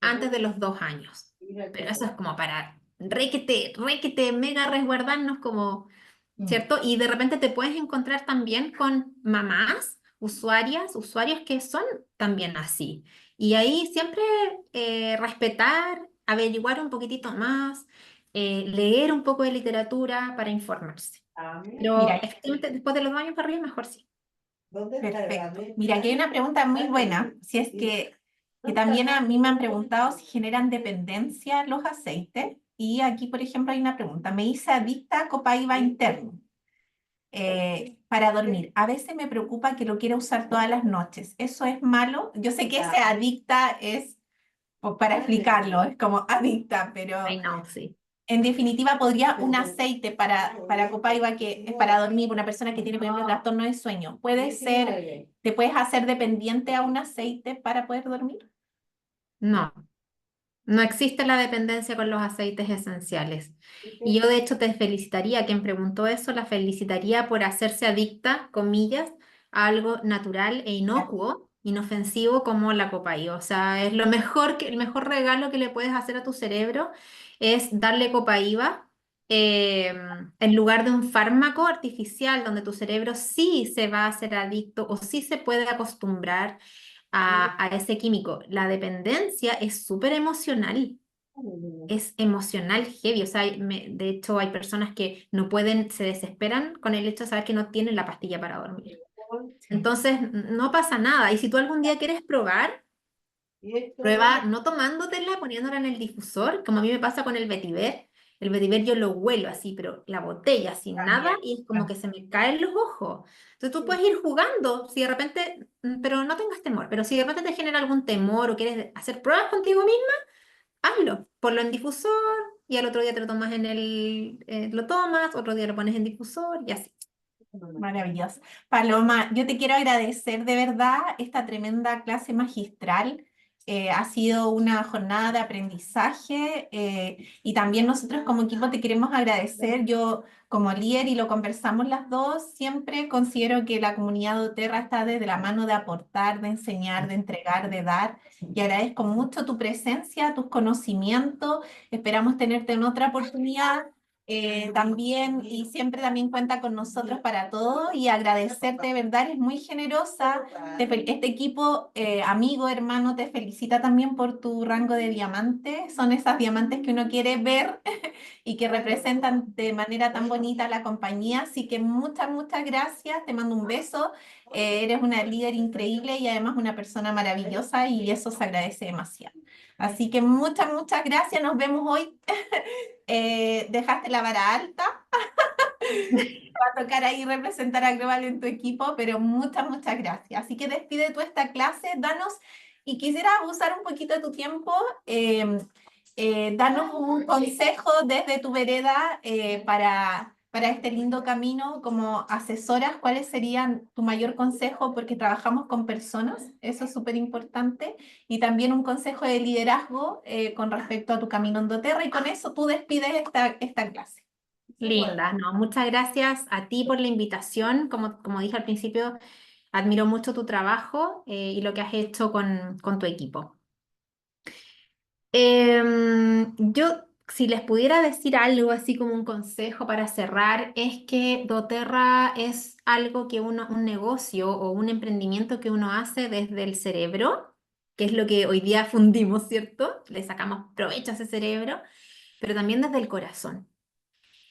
antes de los 2 años. Pero eso es como para requete, mega resguardarnos como, Mm. ¿cierto? Y de repente te puedes encontrar también con mamás, usuarios que son también así. Y ahí siempre respetar, averiguar un poquitito más, leer un poco de literatura para informarse. Pero Mira, efectivamente después de los 2 años para arriba, mejor sí. perfecto. Mira, aquí hay una pregunta muy buena, si es que también a mí me han preguntado si generan dependencia los aceites. Y aquí, por ejemplo, hay una pregunta. Me hice adicta a Copaiba interno para dormir. A veces me preocupa que lo quiera usar todas las noches. ¿Eso es malo? Yo sé que ese adicta es, para explicarlo, es como adicta, Ay, pero no, sí. en definitiva podría un aceite para Copaiba que es para dormir, una persona que tiene, por ejemplo, trastorno de sueño, puede ser, ¿te puedes hacer dependiente a un aceite para poder dormir? No. No existe la dependencia con los aceites esenciales. Y yo de hecho te felicitaría, quien preguntó eso, la felicitaría por hacerse adicta, comillas, a algo natural e inocuo, inofensivo como la copaíba. O sea, es lo mejor el mejor regalo que le puedes hacer a tu cerebro es darle copaíba eh, en lugar de un fármaco artificial donde tu cerebro sí se va a hacer adicto o sí se puede acostumbrar a ese químico. La dependencia es súper emocional, es emocional heavy. O sea, de hecho hay personas que no pueden, se desesperan con el hecho de saber que no tienen la pastilla para dormir. Sí. Entonces, no pasa nada. Y si tú algún día quieres probar, prueba no tomándotela, poniéndola en el difusor, como a mí me pasa con el vetiver. El vetiver yo lo huelo así, pero la botella sin nada También. y es como que se me caen los ojos. Entonces tú puedes ir jugando, si de repente, pero no tengas temor, pero si de repente te genera algún temor o quieres hacer pruebas contigo misma, hazlo. Ponlo en difusor y al otro día te lo tomas lo tomas, otro día lo pones en difusor y así. Maravilloso. Paloma, yo te quiero agradecer de verdad esta tremenda clase magistral. Ha sido una jornada de aprendizaje y también nosotros como equipo te queremos agradecer. Yo como líder, y lo conversamos las dos, siempre considero que la comunidad doTERRA está desde la mano de aportar, de enseñar, de entregar, de dar. Y agradezco mucho tu presencia, tus conocimientos. Esperamos tenerte en otra oportunidad también, y siempre también cuenta con nosotros para todo, y agradecerte, de verdad, eres muy generosa. Este equipo, amigo, hermano, te felicita también por tu rango de diamante. Son esas diamantes que uno quiere ver y que representan de manera tan bonita a la compañía. Así que muchas, muchas gracias. Te mando un beso. Eres una líder increíble y además una persona maravillosa, y eso se agradece demasiado. Así que muchas, muchas gracias. Nos vemos hoy. Dejaste la vara alta. Va a tocar ahí representar a Global en tu equipo, pero muchas, muchas gracias. Así que despide tú esta clase, danos, y quisiera usar un poquito de tu tiempo, danos un consejo desde tu vereda para este lindo camino como asesoras. ¿Cuáles serían tu mayor consejo? Porque trabajamos con personas, eso es súper importante, y también un consejo de liderazgo con respecto a tu camino en doTERRA, y con eso tú despides esta clase. Linda, no, muchas gracias a ti por la invitación. Como dije al principio, admiro mucho tu trabajo y lo que has hecho con tu equipo. Yo, si les pudiera decir algo así como un consejo para cerrar, es que doTERRA es algo que un negocio o un emprendimiento que uno hace desde el cerebro, que es lo que hoy día fundimos, ¿cierto? Le sacamos provecho a ese cerebro, pero también desde el corazón.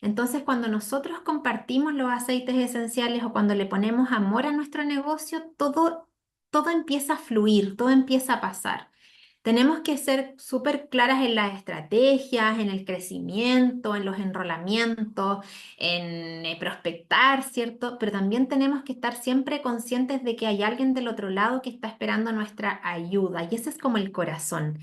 Entonces, cuando nosotros compartimos los aceites esenciales o cuando le ponemos amor a nuestro negocio, todo empieza a fluir, todo empieza a pasar. Tenemos que ser súper claras en las estrategias, en el crecimiento, en los enrolamientos, en prospectar, ¿cierto? Pero también tenemos que estar siempre conscientes de que hay alguien del otro lado que está esperando nuestra ayuda, y ese es como el corazón.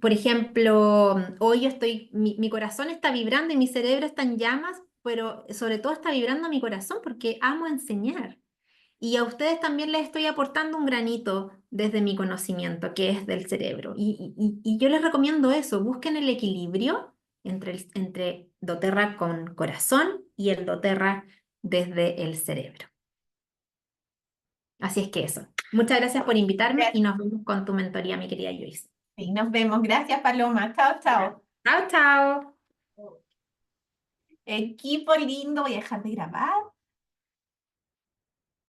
Por ejemplo, hoy yo mi corazón está vibrando y mi cerebro está en llamas, pero sobre todo está vibrando mi corazón porque amo enseñar. Y a ustedes también les estoy aportando un granito desde mi conocimiento, que es del cerebro. Y yo les recomiendo eso, busquen el equilibrio entre doTERRA con corazón y el doTERRA desde el cerebro. Así es que eso. Muchas gracias por invitarme y Gracias. nos vemos con tu mentoría, mi querida Joyce. Sí, nos vemos. Gracias, Paloma. Chao, chao. Chao, chao. Equipo lindo, voy a dejar de grabar.